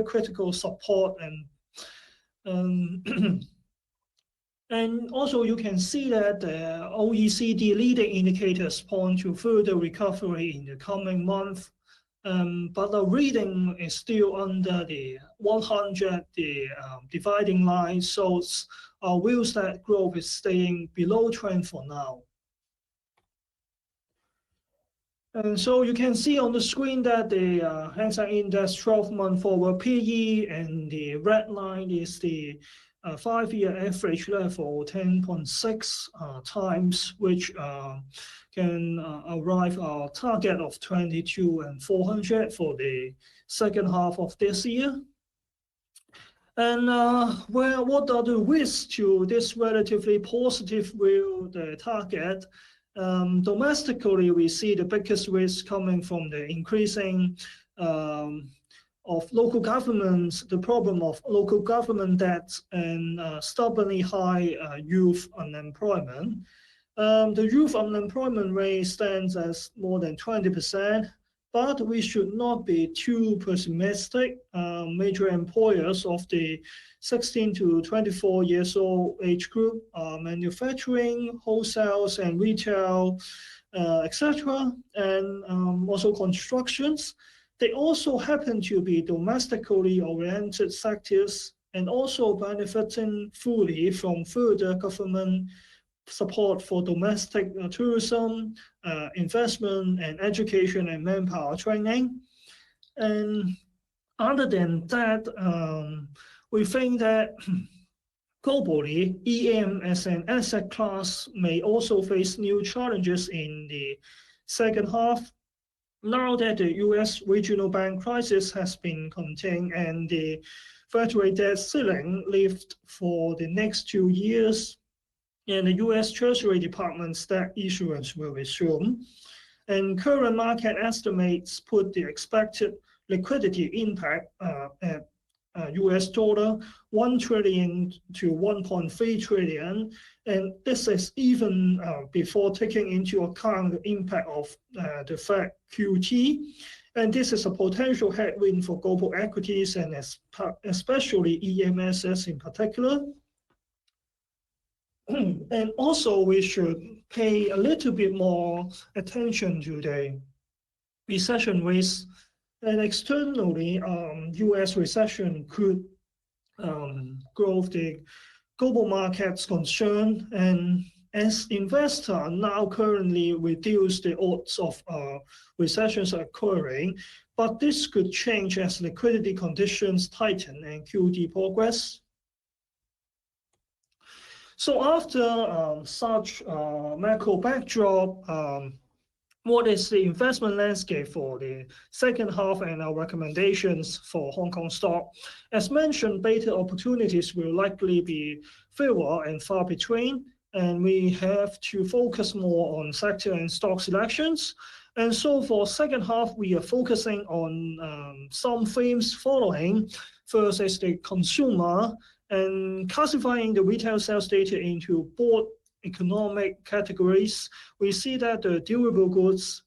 critical support, and also you can see that the OECD leading indicators point to further recovery in the coming month. But the reading is still under the 100, the dividing line, so views that growth is staying below trend for now. And so you can see on the screen that the Hang Seng Index 12-month forward PE, and the red line is the 5-year average level 10.6 times, which can arrive our target of 22,400 for the second half of this year. And what are the risks to this relatively positive view, the target? Domestically, we see the biggest risk coming from the increasing of local governments, the problem of local government debt, and stubbornly high youth unemployment. The youth unemployment rate stands as more than 20%, but we should not be too pessimistic. Major employers of the 16 to 24 years old age group are manufacturing, wholesales and retail, etc., and also constructions. They also happen to be domestically oriented sectors and also benefiting fully from further government support for domestic tourism, investment, and education and manpower training. And other than that, we think that globally, EM as an asset class may also face new challenges in the second half. Now that the US regional bank crisis has been contained and the federal debt ceiling lifted for the next 2 years, and the US Treasury Department's debt issuance will resume, and current market estimates put the expected liquidity impact at US dollar 1 trillion to 1.3 trillion, and this is even before taking into account the impact of the Fed QT, and this is a potential headwind for global equities and especially EMSs in particular. And also we should pay a little bit more attention to the recession risk. And externally, US recession could grow the global markets concern, and as investors now currently reduce the odds of recessions occurring, but this could change as liquidity conditions tighten and QD progress. So after such macro backdrop, what is the investment landscape for the second half and our recommendations for Hong Kong stock? As mentioned, beta opportunities will likely be fewer and far between, and we have to focus more on sector and stock selections. And so for second half, we are focusing on some themes following. First is the consumer, and classifying the retail sales data into broad economic categories. We see that the durable goods,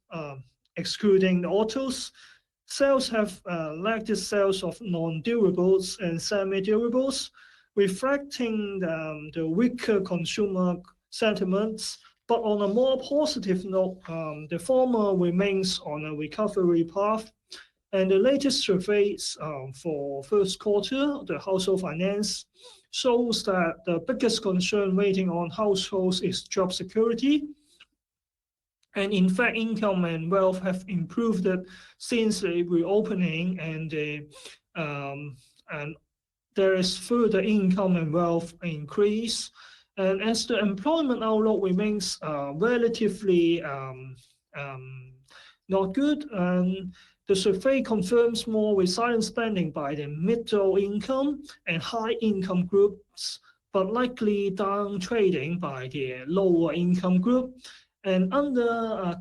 excluding the autos, sales have lagged the sales of non-durables and semi-durables, reflecting the weaker consumer sentiments. But on a more positive note, the former remains on a recovery path. And the latest surveys for first quarter, the household finance, shows that the biggest concern waiting on households is job security. And in fact, income and wealth have improved since the reopening, and there is further income and wealth increase. And as the employment outlook remains relatively not good, and the survey confirms more resilient spending by the middle income and high income groups, but likely down trading by the lower income group. And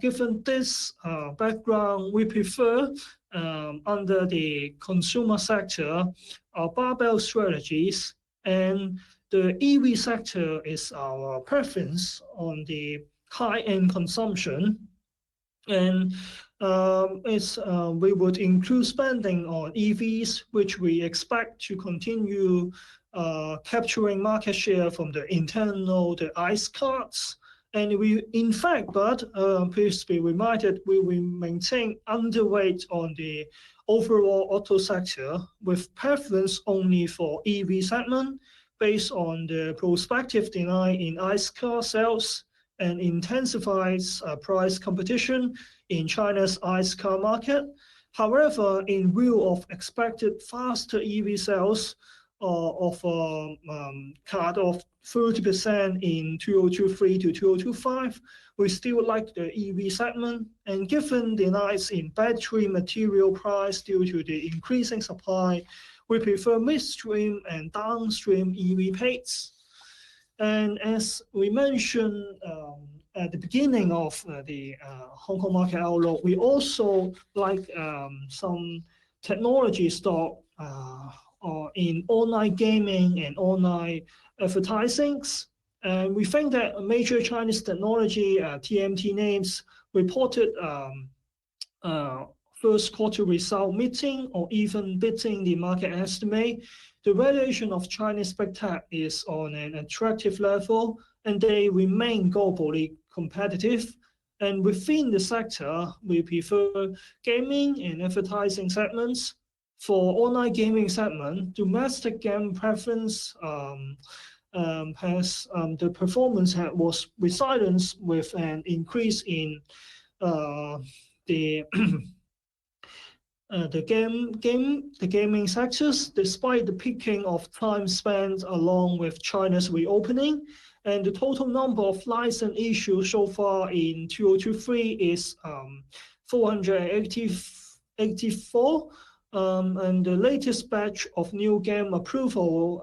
given this background, we prefer under the consumer sector, barbell strategies, and the EV sector is our preference on the high-end consumption. And we would include spending on EVs, which we expect to continue capturing market share from the ICE cars. And please be reminded, we will maintain underweight on the overall auto sector with preference only for EV segment based on the prospective decline in ICE car sales and intensifies price competition in China's ICE car market. However, in view of expected faster EV sales of cut off 30% in 2023 to 2025, we still like the EV segment. And given the rise in battery material price due to the increasing supply, we prefer midstream and downstream EV paints. And as we mentioned at the beginning of the Hong Kong market outlook, we also like some technology stock in online gaming and online advertising. And we think that major Chinese technology TMT names reported first quarter result meeting or even beating the market estimate. The valuation of Chinese big tech is on an attractive level, and they remain globally competitive. And within the sector, we prefer gaming and advertising segments. For online gaming segment, domestic game preference the performance was resilient with an increase in the gaming sectors, despite the peaking of time spent along with China's reopening. And the total number of license issues so far in 2023 is 484. And the latest batch of new game approval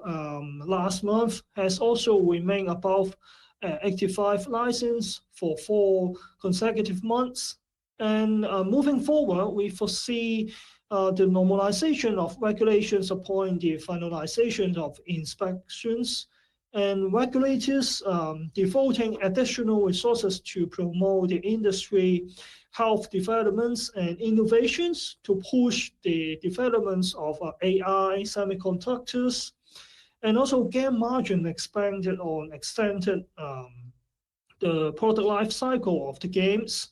last month has also remained above 85 licenses for 4 consecutive months. And moving forward, we foresee the normalization of regulations upon the finalization of inspections, and regulators devoting additional resources to promote the industry health developments and innovations to push the developments of AI, semiconductors, and also game margin extended the product life cycle of the games.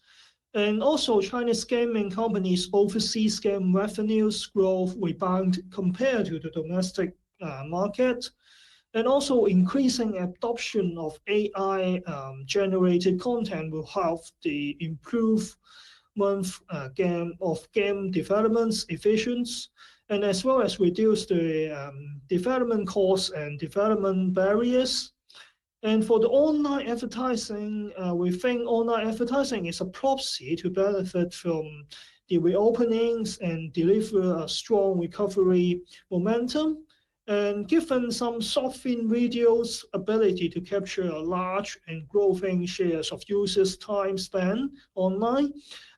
And also Chinese gaming companies' overseas game revenues growth rebound compared to the domestic market. And also increasing adoption of AI generated content will help the improvement game development's efficiency, and as well as reduce the development costs and development barriers. And for the online advertising, we think online advertising is a proxy to benefit from the reopenings and deliver a strong recovery momentum. And given some short film videos' ability to capture a large and growing shares of users' time spent online,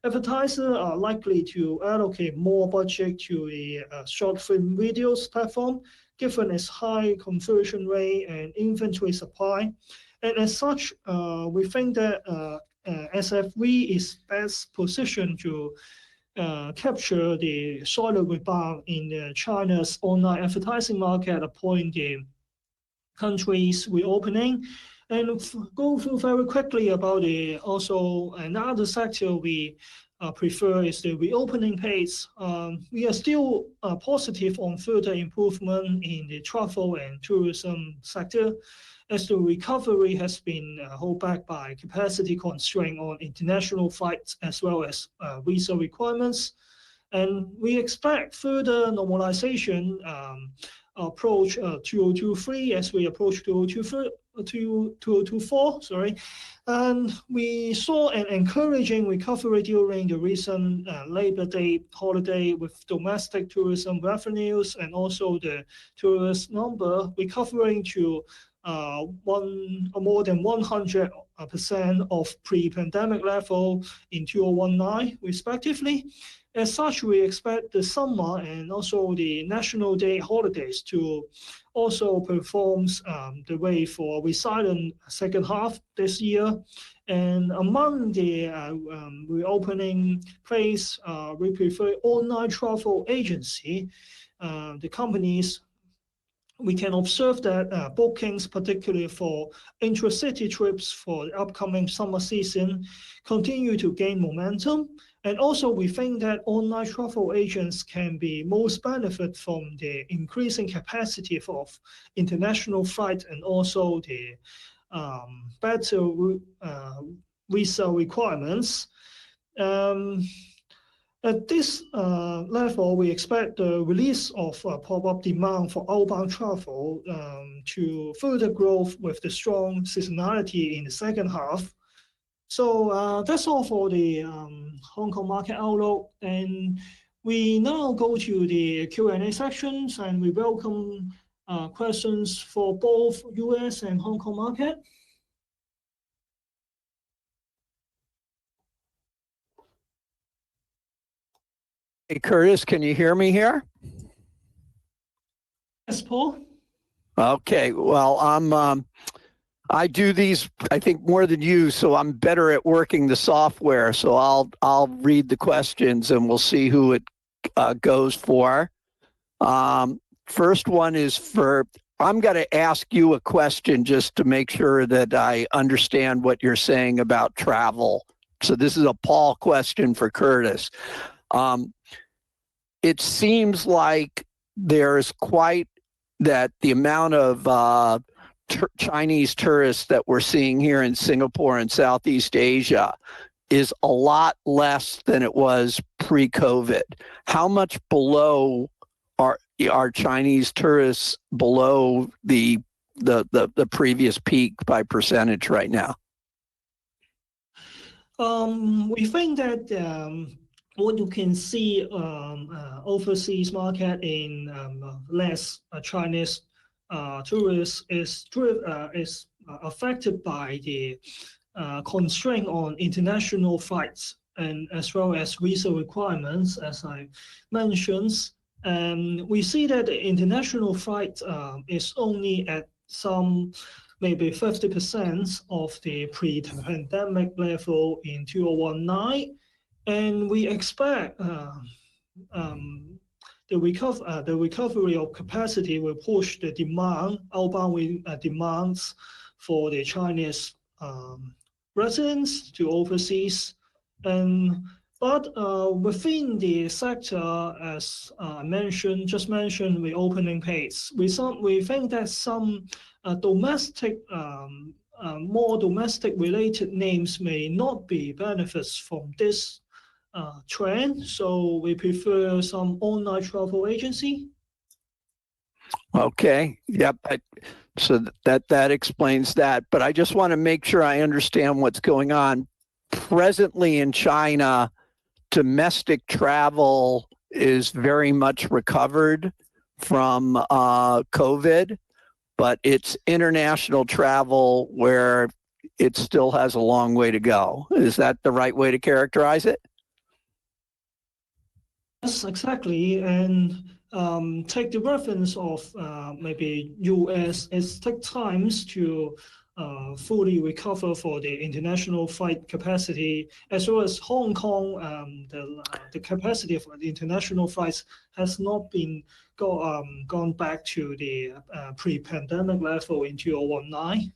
advertisers are likely to allocate more budget to the short film videos platform, given its high conversion rate and inventory supply. And as such, we think that SFV is best positioned to capture the solid rebound in China's online advertising market upon the country's reopening. And go through very quickly about the also another sector we prefer is the reopening pace. We are still positive on further improvement in the travel and tourism sector, as the recovery has been held back by capacity constraint on international flights as well as visa requirements. And we expect further normalization approach 2023 as we approach 2024, sorry. And we saw an encouraging recovery during the recent Labor Day holiday, with domestic tourism revenues and also the tourist number recovering to more than 100% of pre-pandemic level in 2019, respectively. As such, we expect the summer and also the National Day holidays to also perform the way for resilient second half this year. And among the reopening phase, we prefer online travel agency. The companies, we can observe that bookings, particularly for intra-city trips for the upcoming summer season, continue to gain momentum. And also, we think that online travel agents can be most benefit from the increasing capacity of international flight and also the better visa requirements. At this level, we expect the release of pop-up demand for outbound travel to further growth with the strong seasonality in the second half. So that's all for the Hong Kong market outlook. And we now go to the Q&A sections, and we welcome questions for both US and Hong Kong market. Hey, Curtis, can you hear me here? Yes, Paul. Okay, well, I do these, I think, more than you, so I'm better at working the software. So I'll read the questions and we'll see who it goes for. First one is I'm going to ask you a question just to make sure that I understand what you're saying about travel. So this is a Paul question for Curtis. It seems like there's quite that the amount of Chinese tourists that we're seeing here in Singapore and Southeast Asia is a lot less than it was pre-COVID. How much below are Chinese tourists below the previous peak by percentage right now? We think that what you can see overseas market in less Chinese tourists is affected by the constraint on international flights and as well as visa requirements, as I mentioned. And we see that the international flight is only at some maybe 50% of the pre-pandemic level in 2019. And we expect the recovery of capacity will push the demand, outbound demands for the Chinese residents to overseas. And But within the sector, as just mentioned, the opening pace, we think that some domestic, more domestic related names may not be benefits from this trend. So we prefer some online travel agency. Okay. Yep. So that explains that. But I just want to make sure I understand what's going on. Presently in China, domestic travel is very much recovered from COVID, but it's international travel where it still has a long way to go. Is that the right way to characterize it? Yes, exactly. And take the reference of maybe US, it takes times to fully recover for the international flight capacity, as well as Hong Kong. The capacity of the international flights has not been gone back to the pre-pandemic level in 2019.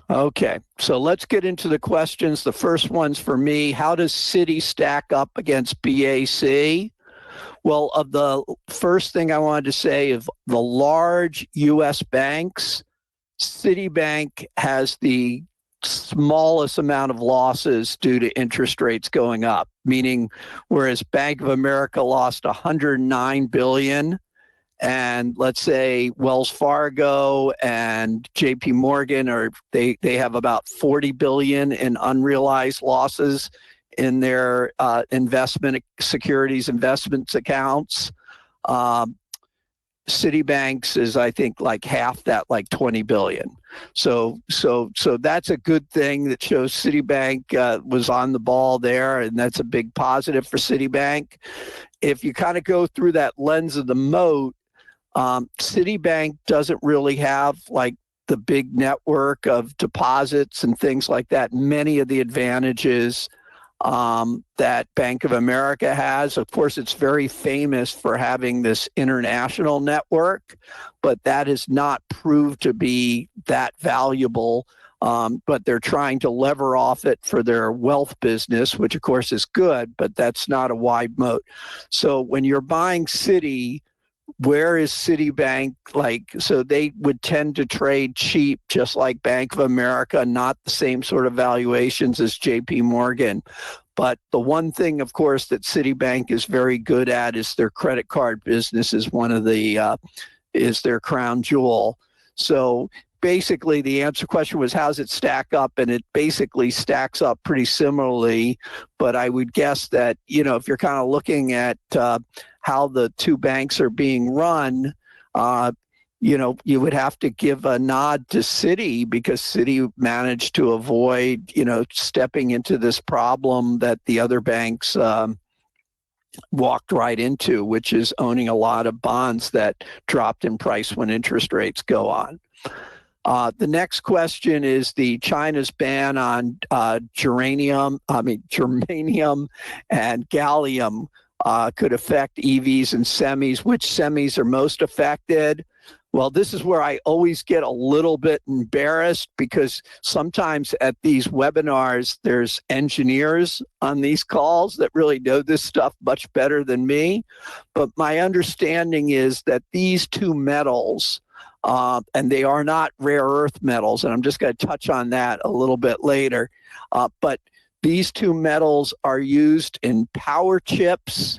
Okay, so let's get into the questions. The first one's for me. How does Citi stack up against BAC? Well, of the first thing I wanted to say of the large U.S. banks, Citibank has the smallest amount of losses due to interest rates going up, meaning whereas Bank of America lost $109 billion, and let's say Wells Fargo and JP Morgan they have about 40 billion in unrealized losses in their securities investments accounts. Citibank's is, I think, like half that, like 20 billion. So that's a good thing that shows Citibank was on the ball there, and that's a big positive for Citibank. If you kind of go through that lens of the moat, Citibank doesn't really have like the big network of deposits and things like that. Many of the advantages that Bank of America has. Of course, it's very famous for having this international network, but that has not proved to be that valuable. But they're trying to lever off it for their wealth business, which of course is good, but that's not a wide moat. So when you're buying Citi, where is Citibank like? So they would tend to trade cheap, just like Bank of America, not the same sort of valuations as JP Morgan. But the one thing, of course, that Citibank is very good at is their credit card business is is their crown jewel. So basically the question was, how's it stack up? And it basically stacks up pretty similarly. But I would guess that, if you're kind of looking at how the two banks are being run, you would have to give a nod to Citi, because Citi managed to avoid, stepping into this problem that the other banks walked right into, which is owning a lot of bonds that dropped in price when interest rates go on. The next question is the China's ban on germanium and gallium could affect EVs and semis. Which semis are most affected? Well, this is where I always get a little bit embarrassed, because sometimes at these webinars, there's engineers on these calls that really know this stuff much better than me. But my understanding is that these two metals, and they are not rare earth metals, and I'm just going to touch on that a little bit later, but these two metals are used in power chips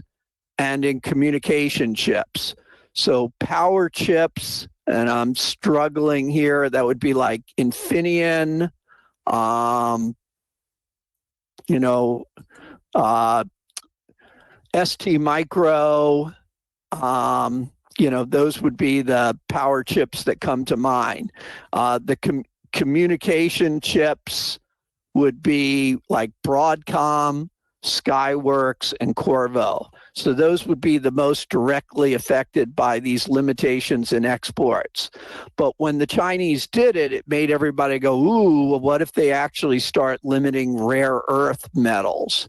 and in communication chips. So power chips, and I'm struggling here, that would be like Infineon, ST Micro, those would be the power chips that come to mind. The communication chips would be like Broadcom, Skyworks, and Qorvo. So those would be the most directly affected by these limitations in exports. But when the Chinese did it, it made everybody go, ooh, well, what if they actually start limiting rare earth metals?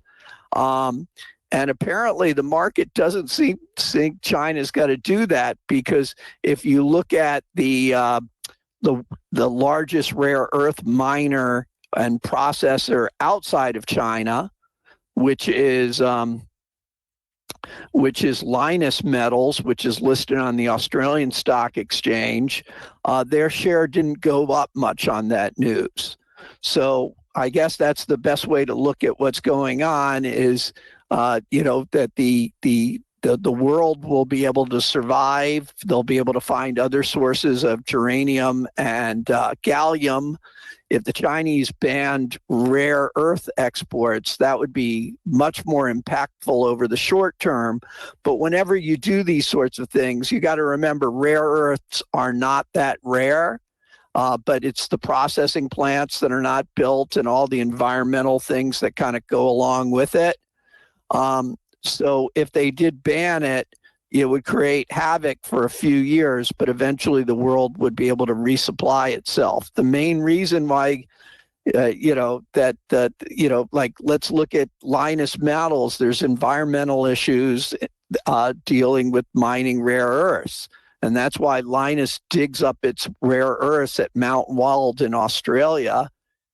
And apparently the market doesn't think China's got to do that, because if you look at the largest rare earth miner and processor outside of China, which is Lynas Metals, which is listed on the Australian Stock Exchange. Their share didn't go up much on that news. So I guess that's the best way to look at what's going on is, that the world will be able to survive. They'll be able to find other sources of germanium and gallium. If the Chinese banned rare earth exports, that would be much more impactful over the short term. But whenever you do these sorts of things, you got to remember rare earths are not that rare, but it's the processing plants that are not built and all the environmental things that kind of go along with it. So if they did ban it, it would create havoc for a few years, but eventually the world would be able to resupply itself. The main reason why, like let's look at Lynas Metals. There's environmental issues dealing with mining rare earths. And that's why Lynas digs up its rare earths at Mount Weld in Australia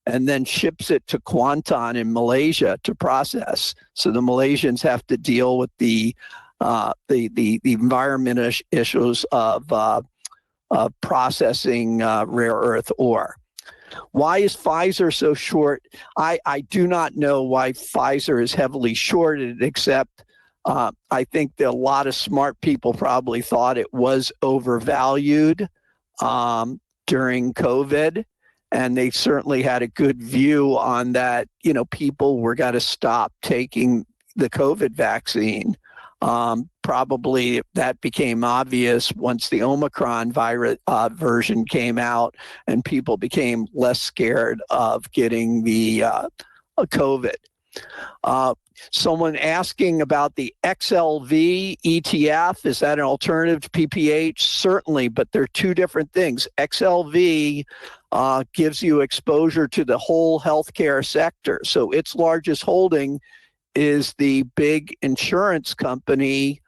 and then ships it to Kuantan in Malaysia to process. So the Malaysians have to deal with the environmental issues of processing rare earth ore. Why is Pfizer so short? I do not know why Pfizer is heavily shorted, except I think that a lot of smart people probably thought it was overvalued during COVID. And they certainly had a good view on that, people were going to stop taking the COVID vaccine. Probably that became obvious once the Omicron virus version came out and people became less scared of getting the COVID. Someone asking about the XLV ETF, is that an alternative to PPH? Certainly, but they're two different things. XLV gives you exposure to the whole healthcare sector. So its largest holding is the big insurance company,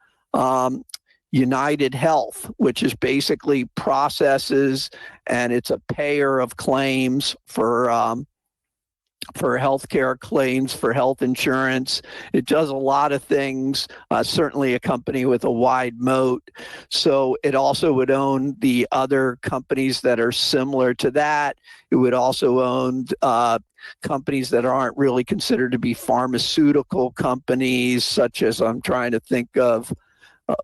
United Health, which is basically processes and it's a payer of claims for healthcare claims, for health insurance. It does a lot of things, certainly a company with a wide moat. So it also would own the other companies that are similar to that. It would also own companies that aren't really considered to be pharmaceutical companies, such as I'm trying to think of,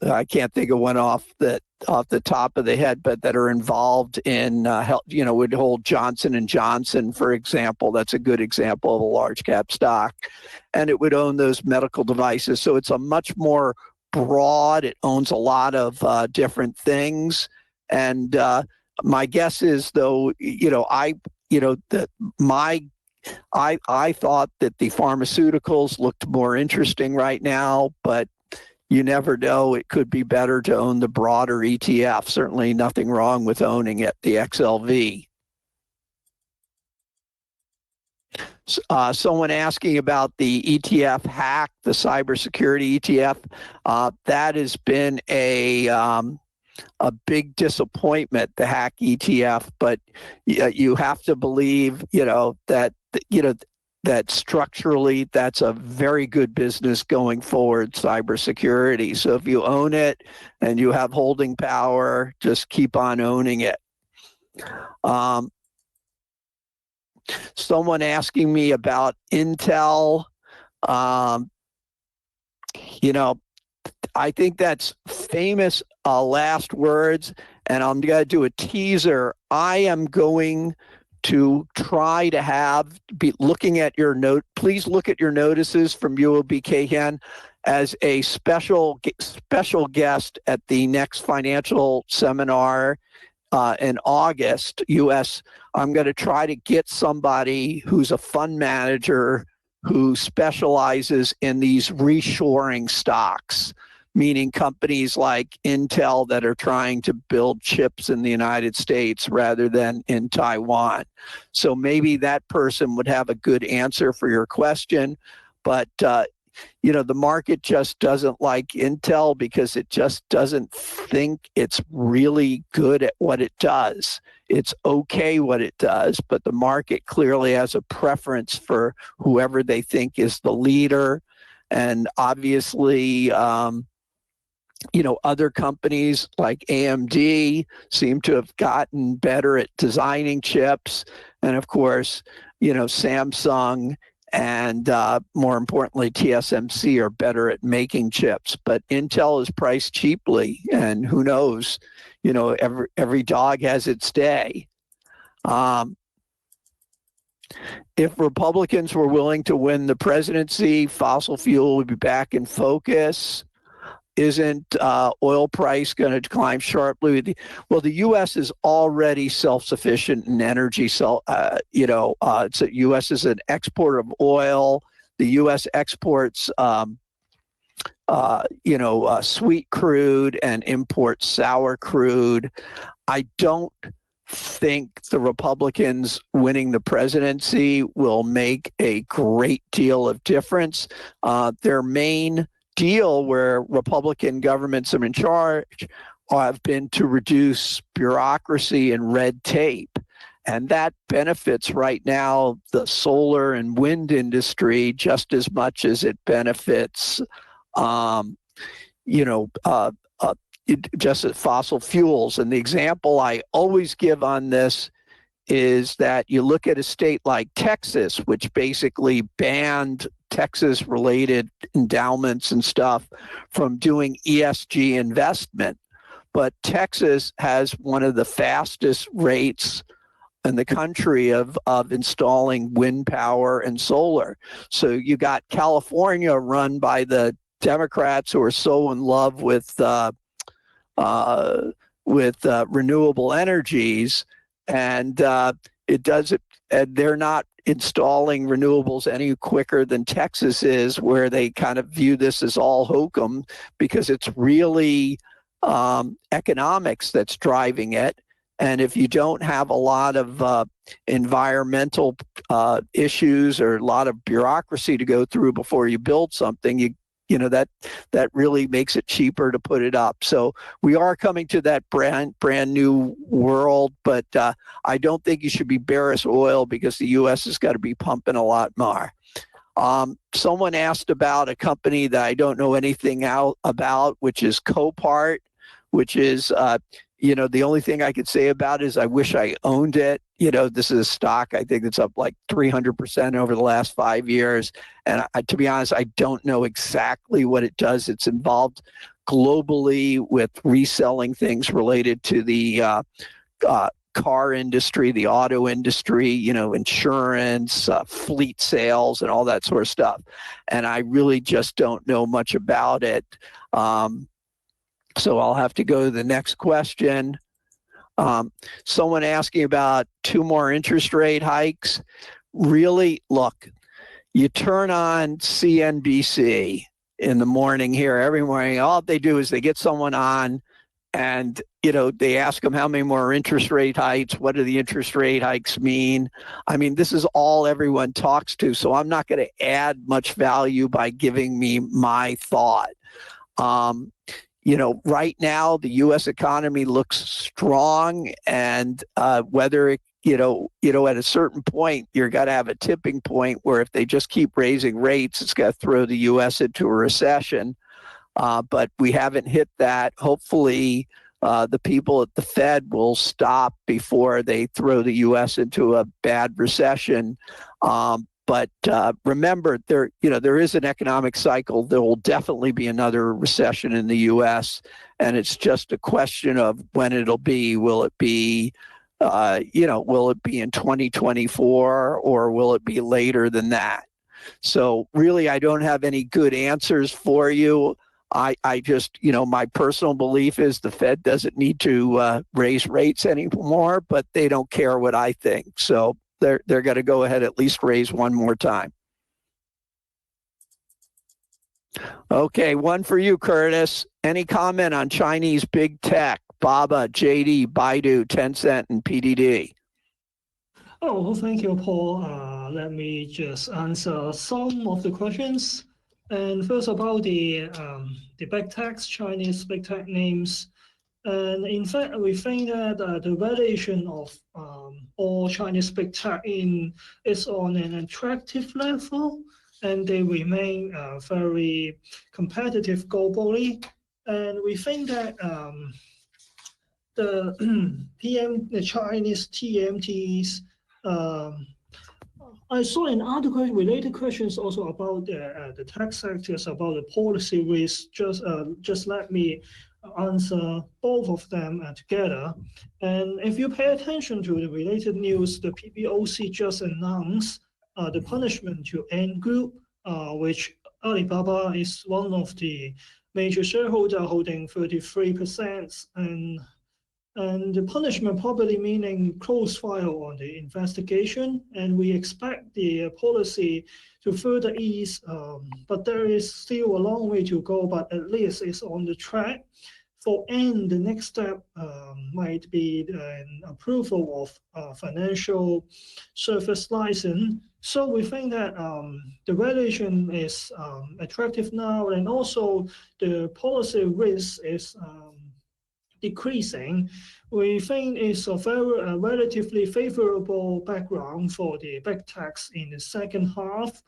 I can't think of one off the top of the head, but that are involved in health, would hold Johnson and Johnson, for example. That's a good example of a large cap stock. And it would own those medical devices. So it's a much more broad, it owns a lot of different things. And my guess is, though, I thought that the pharmaceuticals looked more interesting right now, but you never know. It could be better to own the broader ETF. Certainly nothing wrong with owning it, the XLV. Someone asking about the ETF hack, the cybersecurity ETF. That has been a big disappointment, the hack ETF. But you have to believe, that structurally that's a very good business going forward, cybersecurity. So if you own it and you have holding power, just keep on owning it. Someone asking me about Intel. I think that's famous last words, and I'm going to do a teaser. I am going to try to be looking at your note. Please look at your notices from uobkh as a special guest at the next financial seminar in August, US. I'm going to try to get somebody who's a fund manager who specializes in these reshoring stocks, meaning companies like Intel that are trying to build chips in the United States rather than in Taiwan. So maybe that person would have a good answer for your question. But the market just doesn't like Intel because it just doesn't think it's really good at what it does. It's okay what it does, but the market clearly has a preference for whoever they think is the leader. And obviously, other companies like AMD seem to have gotten better at designing chips. And of course, Samsung and more importantly, TSMC are better at making chips. But Intel is priced cheaply, and who knows, every dog has its day. If Republicans were willing to win the presidency, fossil fuel would be back in focus. Isn't oil price going to decline sharply? Well, the U.S. is already self-sufficient in energy. The U.S. is an exporter of oil. The U.S. exports, sweet crude and imports sour crude. I don't think the Republicans winning the presidency will make a great deal of difference. Their main deal where Republican governments are in charge have been to reduce bureaucracy and red tape. And that benefits right now the solar and wind industry just as much as it benefits, just as fossil fuels. And the example I always give on this is that you look at a state like Texas, which basically banned Texas-related endowments and stuff from doing ESG investment. But Texas has one of the fastest rates in the country of installing wind power and solar. So you got California run by the Democrats who are so in love with renewable energies, and they're not installing renewables any quicker than Texas is, where they kind of view this as all hokum because it's really economics that's driving it. And if you don't have a lot of environmental issues or a lot of bureaucracy to go through before you build something, that really makes it cheaper to put it up. So we are coming to that brand new world, but I don't think you should be bearish oil because the U.S. has got to be pumping a lot more. Someone asked about a company that I don't know anything about, which is Copart, which is, the only thing I could say about it is I wish I owned it. This is a stock, I think it's up like 300% over the last 5 years. And to be honest, I don't know exactly what it does. It's involved globally with reselling things related to the car industry, the auto industry, insurance, fleet sales, and all that sort of stuff. And I really just don't know much about it. So I'll have to go to the next question. Someone asking about 2 more interest rate hikes. Really, look, you turn on CNBC in the morning here every morning. All they do is they get someone on and, they ask them how many more interest rate hikes. What do the interest rate hikes mean? I mean, this is all everyone talks to. So I'm not going to add much value by giving me my thought. Right now, the U.S. economy looks strong, and whether it, at a certain point, you're got to have a tipping point where if they just keep raising rates, it's got to throw the U.S. into a recession. But we haven't hit that. Hopefully, the people at the Fed will stop before they throw the U.S. into a bad recession. But remember, there is an economic cycle. There will definitely be another recession in the U.S., and it's just a question of when it'll be. Will it be, will it be in 2024, or will it be later than that? So really, I don't have any good answers for you. I just, my personal belief is the Fed doesn't need to raise rates anymore, but they don't care what I think. So they're going to go ahead, at least raise one more time. Okay, one for you, Curtis. Any comment on Chinese big tech, Baba, JD, Baidu, Tencent, and PDD? Oh, thank you, Paul. Let me just answer some of the questions. And first about the big techs, Chinese big tech names. And in fact, we think that the valuation of all Chinese big tech is on an attractive level, and they remain very competitive globally. And we think that the Chinese TMTs. I saw an article related questions also about the tech sectors, about the policy risk. Just let me answer both of them together. And if you pay attention to the related news, the PBOC just announced the punishment to Ant Group, which Alibaba is one of the major shareholder holding 33%, and the punishment probably meaning close file on the investigation, and we expect the policy to further ease, but there is still a long way to go, but at least it's on the track. For N, the next step might be an approval of financial service license. So we think that the valuation is attractive now, and also the policy risk is decreasing. We think it's a very relatively favorable background for the big techs in the second half.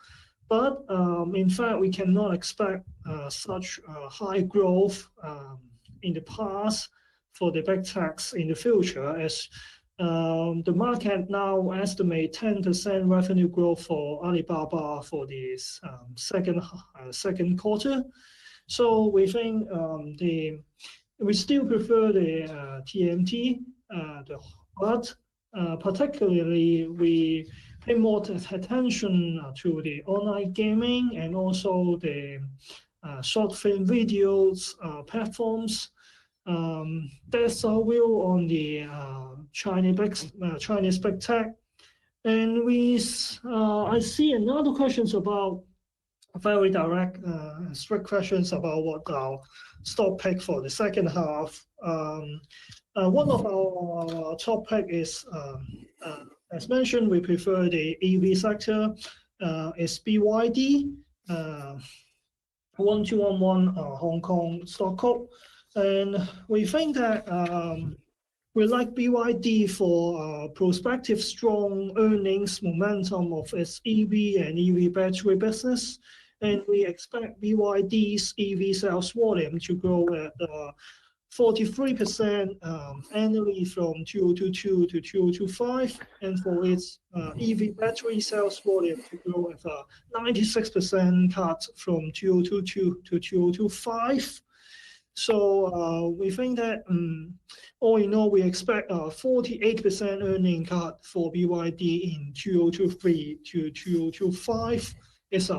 But in fact, we cannot expect such high growth in the past for the big techs in the future, as the market now estimate 10% revenue growth for Alibaba for this second quarter. So we think we still prefer the TMT, but particularly we pay more attention to the online gaming and also the short film videos platforms. That's our view on the Chinese big tech. And I see another questions about very direct, strict questions about what our stock pick for the second half. One of our top pick is, as mentioned, we prefer the EV sector. It's BYD, 1211 Hong Kong stock code. And we think that we like BYD for prospective strong earnings momentum of its EV and EV battery business. And we expect BYD's EV sales volume to grow at 43% annually from 2022 to 2025, and for its EV battery sales volume to grow at a 96% cut from 2022 to 2025. So we think that all in all, we expect a 48% earning cut for BYD in 2023 to 2025. It's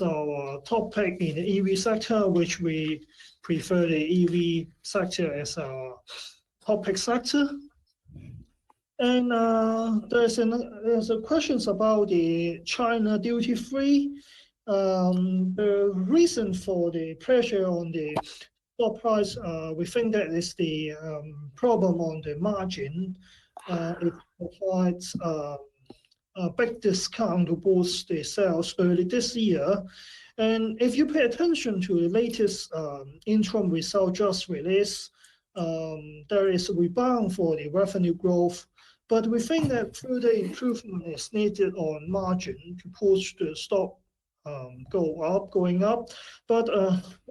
our top pick in the EV sector, which we prefer the EV sector as our top pick sector. And there's a questions about the China duty free. The reason for the pressure on the stock price, we think that is the problem on the margin. It provides a big discount to boost the sales early this year. And if you pay attention to the latest interim result just released, there is a rebound for the revenue growth. But we think that further improvement is needed on margin to push the stock going up. But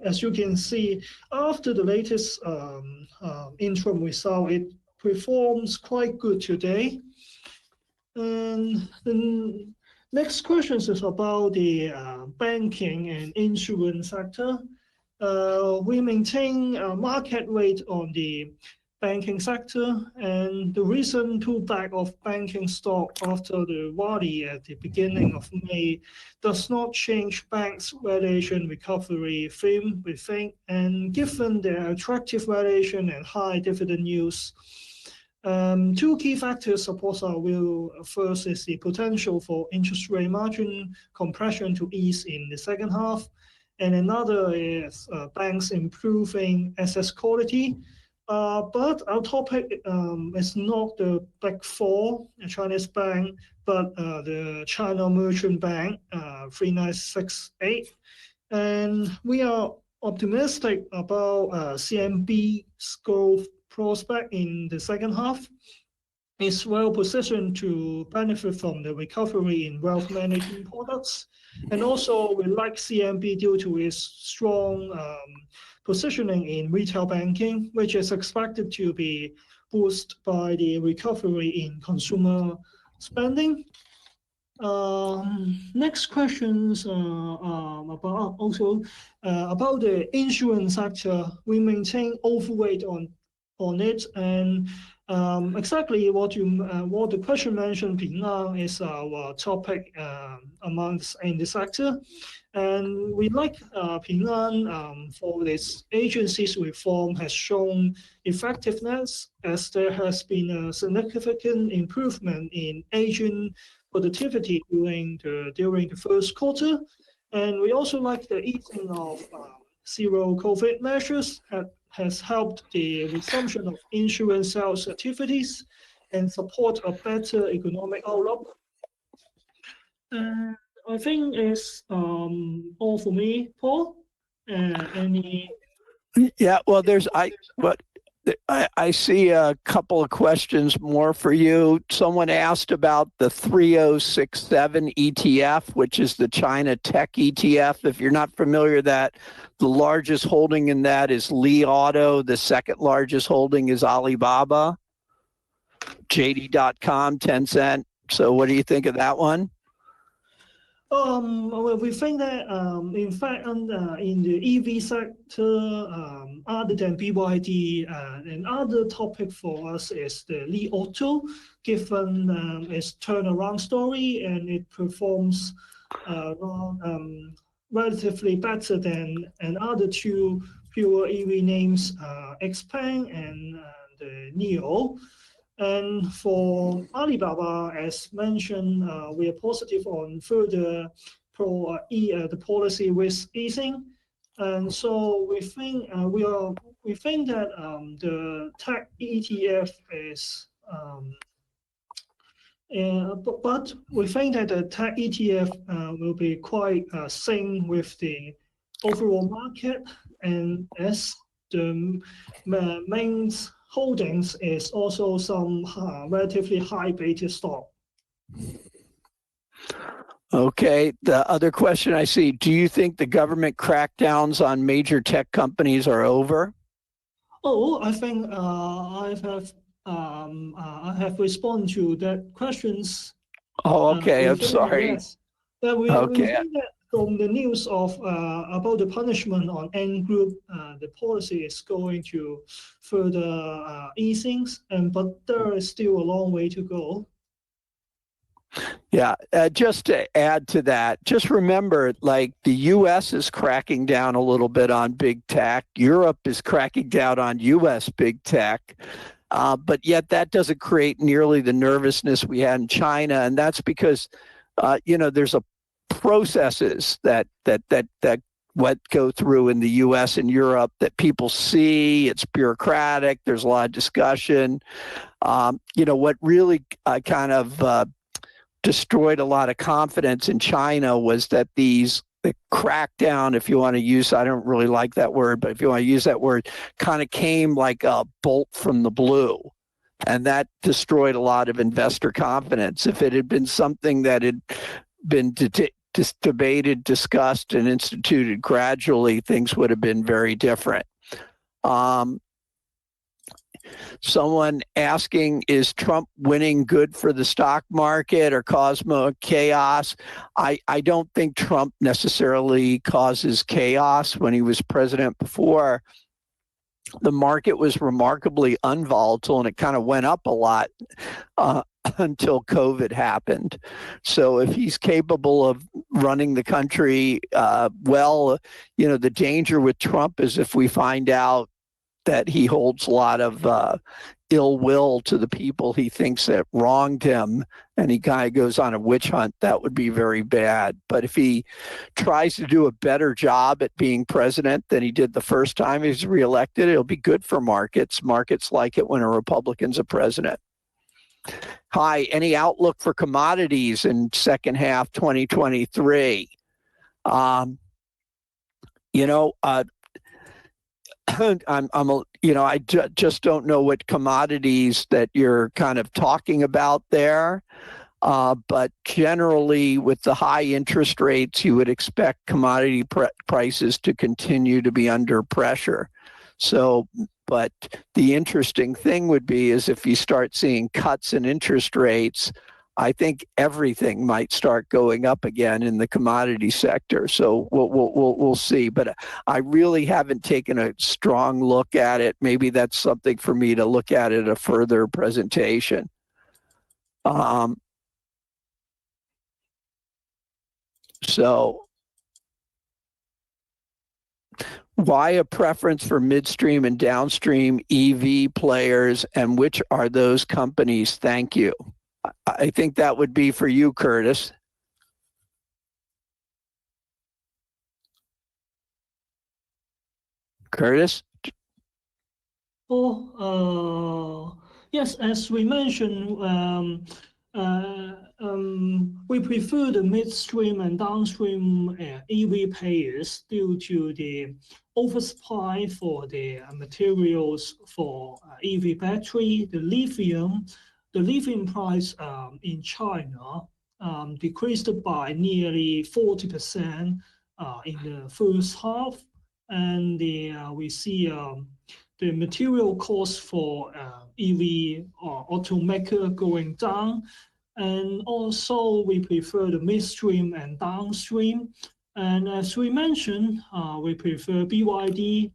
as you can see, after the latest interim result, it performs quite good today. And the next question is about the banking and insurance sector. We maintain a market rate on the banking sector, and the recent pullback of banking stock after the rally at the beginning of May does not change banks' valuation recovery theme, we think, and given their attractive valuation and high dividend yields. Two key factors support our view. First is the potential for interest rate margin compression to ease in the second half, and another is banks improving asset quality. But our topic is not the big four, a Chinese bank, but the China Merchant Bank, 3968. And we are optimistic about CMB's growth prospect in the second half. It's well positioned to benefit from the recovery in wealth management products. And also, we like CMB due to its strong positioning in retail banking, which is expected to be boosted by the recovery in consumer spending. Next questions about also about the insurance sector. We maintain overweight on it, and exactly what the question mentioned, Ping An is our topic amongst in the sector, and we like Ping An for this agency's reform has shown effectiveness as there has been a significant improvement in agent productivity during the first quarter. And we also like the easing of zero COVID measures has helped the resumption of insurance sales activities and support a better economic outlook. And I think it's all for me, Paul. Any? Yeah, well, I see a couple of questions more for you. Someone asked about the 3067 ETF, which is the China Tech ETF. If you're not familiar with that, the largest holding in that is Li Auto. The second largest holding is Alibaba, JD.com, Tencent. So what do you think of that one? Well, we think that in fact, in the EV sector, other than BYD, another topic for us is the Li Auto, given its turnaround story and it performs relatively better than another two pure EV names, Xpeng and the NIO. And for Alibaba, as mentioned, we are positive on further the policy risk easing, and so we think that the tech ETF is. But we think that the tech ETF will be quite synced with the overall market, and as the main holdings is also some relatively high beta stock. Okay. The other question I see, do you think the government crackdowns on major tech companies are over? Oh, I think I have responded to that questions. Oh, okay. I'm sorry. Yes. We think that from the news of about the punishment on N Group, the policy is going to further easings, but there is still a long way to go. Yeah, just to add to that, just remember, like the U.S. is cracking down a little bit on big tech. Europe is cracking down on U.S. big tech. But yet that doesn't create nearly the nervousness we had in China. And that's because, there's a processes that what go through in the U.S. and Europe that people see. It's bureaucratic. There's a lot of discussion. What really kind of destroyed a lot of confidence in China was that the crackdown, if you want to use, I don't really like that word, but if you want to use that word, kind of came like a bolt from the blue. And that destroyed a lot of investor confidence. If it had been something that had been debated, discussed, and instituted gradually, things would have been very different. Someone asking, is Trump winning good for the stock market or cosmo chaos? I don't think Trump necessarily causes chaos. When he was president before, the market was remarkably unvolatile and it kind of went up a lot until COVID happened. So if he's capable of running the country well, the danger with Trump is if we find out that he holds a lot of ill will to the people he thinks that wronged him, and he kind of goes on a witch hunt, that would be very bad. But if he tries to do a better job at being president than he did the first time he was reelected, it'll be good for markets. Markets like it when a Republican's a president. Hi, any outlook for commodities in second half 2023? You know, I just don't know what commodities that you're kind of talking about there. But generally, with the high interest rates, you would expect commodity prices to continue to be under pressure. So, but the interesting thing would be is if you start seeing cuts in interest rates, I think everything might start going up again in the commodity sector. So we'll see. But I really haven't taken a strong look at it. Maybe that's something for me to look at a further presentation. So why a preference for midstream and downstream EV players, and which are those companies? Thank you. I think that would be for you, Curtis. Curtis? Yes, as we mentioned, we prefer the midstream and downstream EV players due to the oversupply for the materials for EV battery, the lithium. The lithium price in China decreased by nearly 40% in the first half, and we see the material costs for EV automaker going down, and also we prefer the midstream and downstream. And as we mentioned, we prefer BYD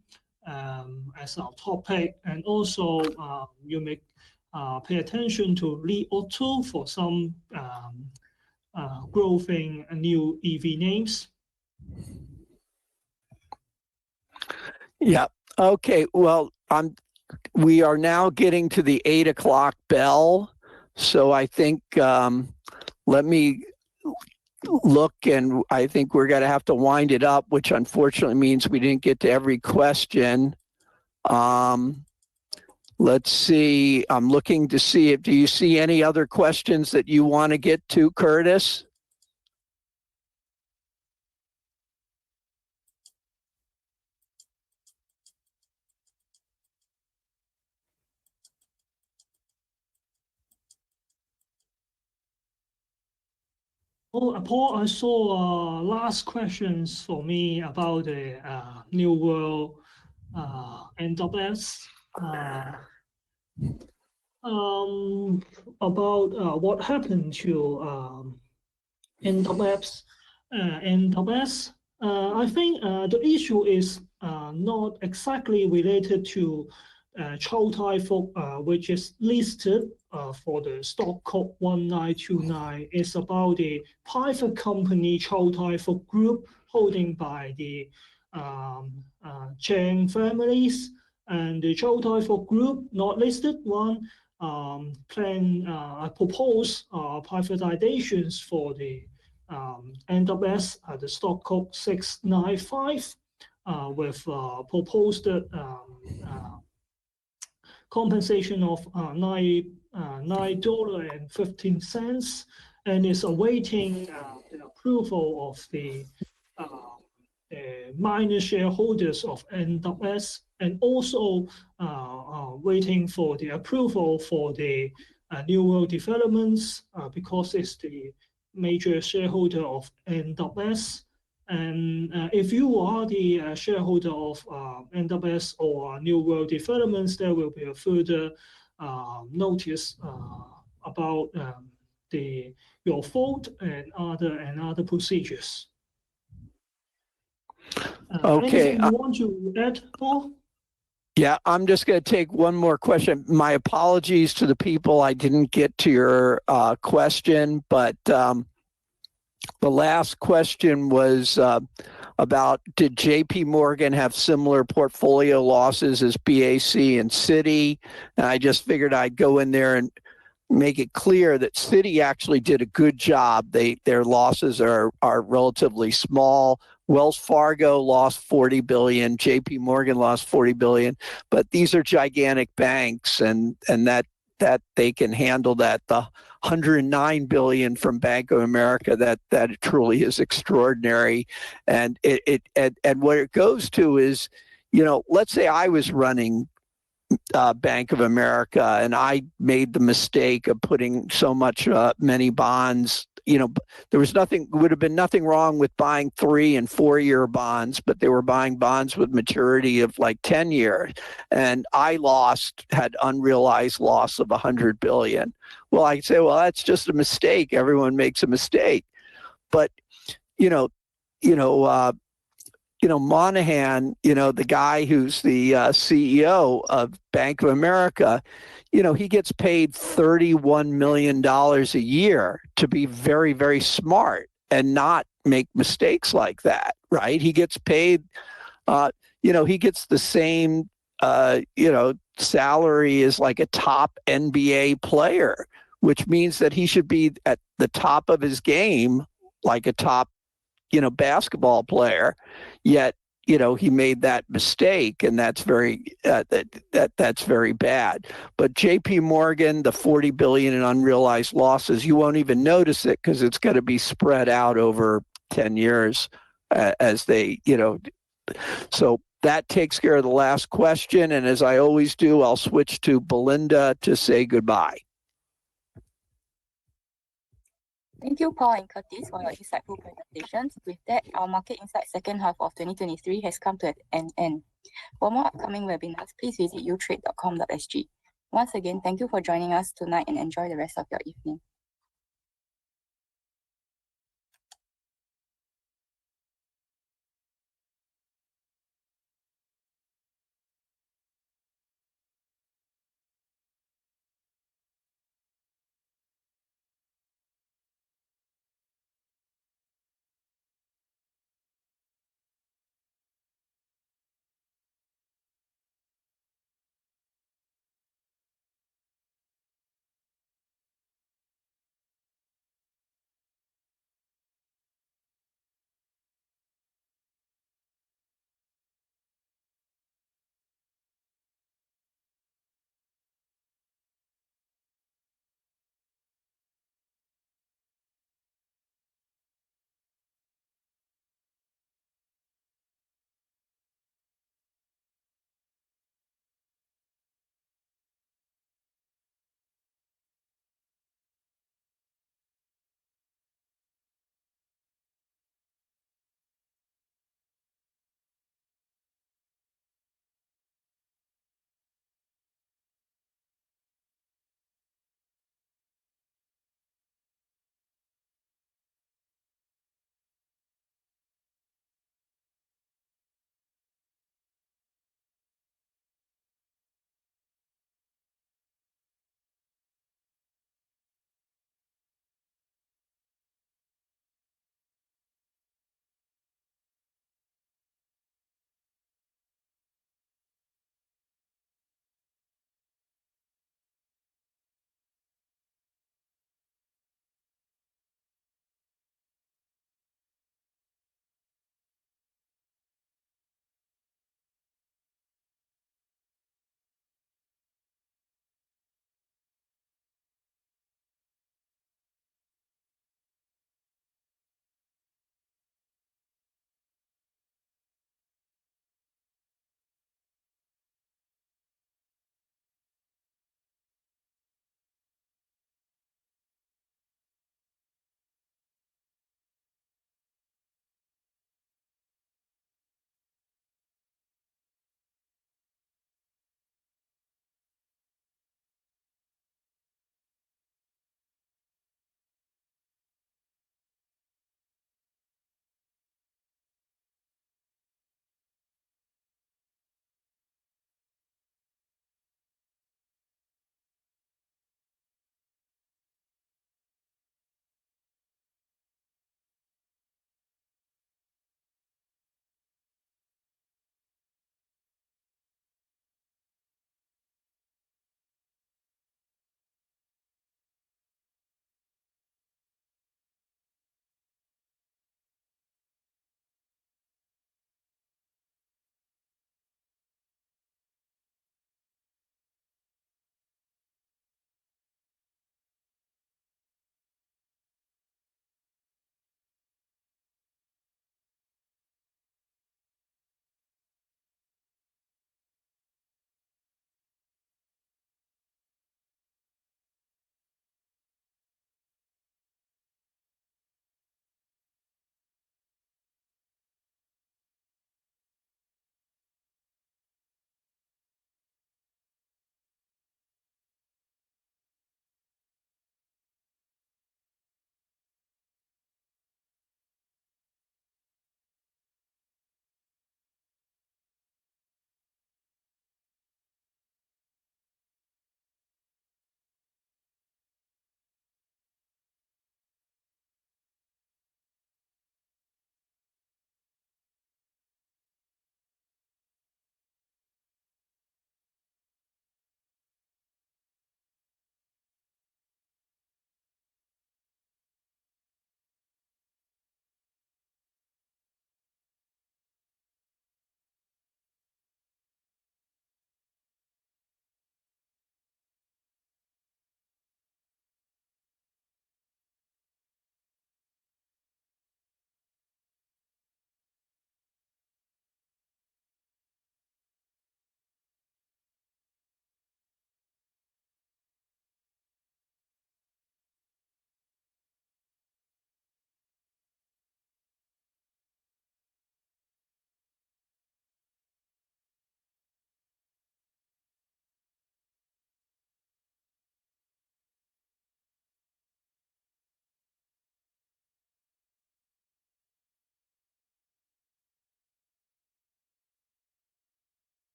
as our topic, and also you may pay attention to Li Auto for some growth in new EV names. Yeah. Okay. Well, we are now getting to the 8 o'clock bell. So I think let me look, and I think we're going to have to wind it up, which unfortunately means we didn't get to every question. Let's see. I'm looking to see do you see any other questions that you want to get to, Curtis? Oh, Paul, I saw last questions for me about the New World NWS. About what happened to NWS. I think the issue is not exactly related to Chow Tai Fook, which is listed for the stock code 1929. It's about the private company Chow Tai Fook Group holding by the Chang families, and the Chow Tai Fook Group, not listed one, propose privatizations for the NWS at the stock code 695 with proposed compensation of $9.15, and is awaiting the approval of the minor shareholders of NWS, and also waiting for the approval for the New World Developments because it's the major shareholder of NWS. And if you are the shareholder of NWS or New World Developments, there will be a further notice about your vote and other procedures. Okay. Anything you want to add, Paul? Yeah, I'm just going to take one more question. My apologies to the people I didn't get to your question, but The last question was about, did JP Morgan have similar portfolio losses as BAC and Citi? And I just figured I'd go in there and make it clear that Citi actually did a good job. Their losses are relatively small. Wells Fargo lost 40 billion, JP Morgan lost 40 billion, but these are gigantic banks, and that they can handle that. The 109 billion from Bank of America, that truly is extraordinary. And and what it goes to is, let's say I was running Bank of America and I made the mistake of putting so many bonds. There would have been nothing wrong with buying 3 and 4 year bonds, but they were buying bonds with maturity of like 10 years. And I had unrealized loss of 100 billion. Well, I say, well, that's just a mistake. Everyone makes a mistake. But, you know, you know, uh, Monahan, the guy who's the CEO of Bank of America, he gets paid $31 million a year to be very, very smart and not make mistakes like that, right? He gets paid, he gets the same, salary as like a top NBA player, which means that he should be at the top of his game, like a top basketball player, yet he made that mistake, and that's very that's very bad. But JP Morgan, the 40 billion in unrealized losses, you won't even notice it because it's going to be spread out over 10 years as they so that takes care of the last question, and as I always do, I'll switch to Belinda to say goodbye. Thank you, Paul and Curtis, for your insightful presentations. With that, our Market Insight second half of 2023 has come to an end. For more upcoming webinars, please visit utrade.com.sg. Once again, thank you for joining us tonight and enjoy the rest of your evening.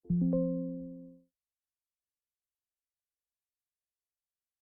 you.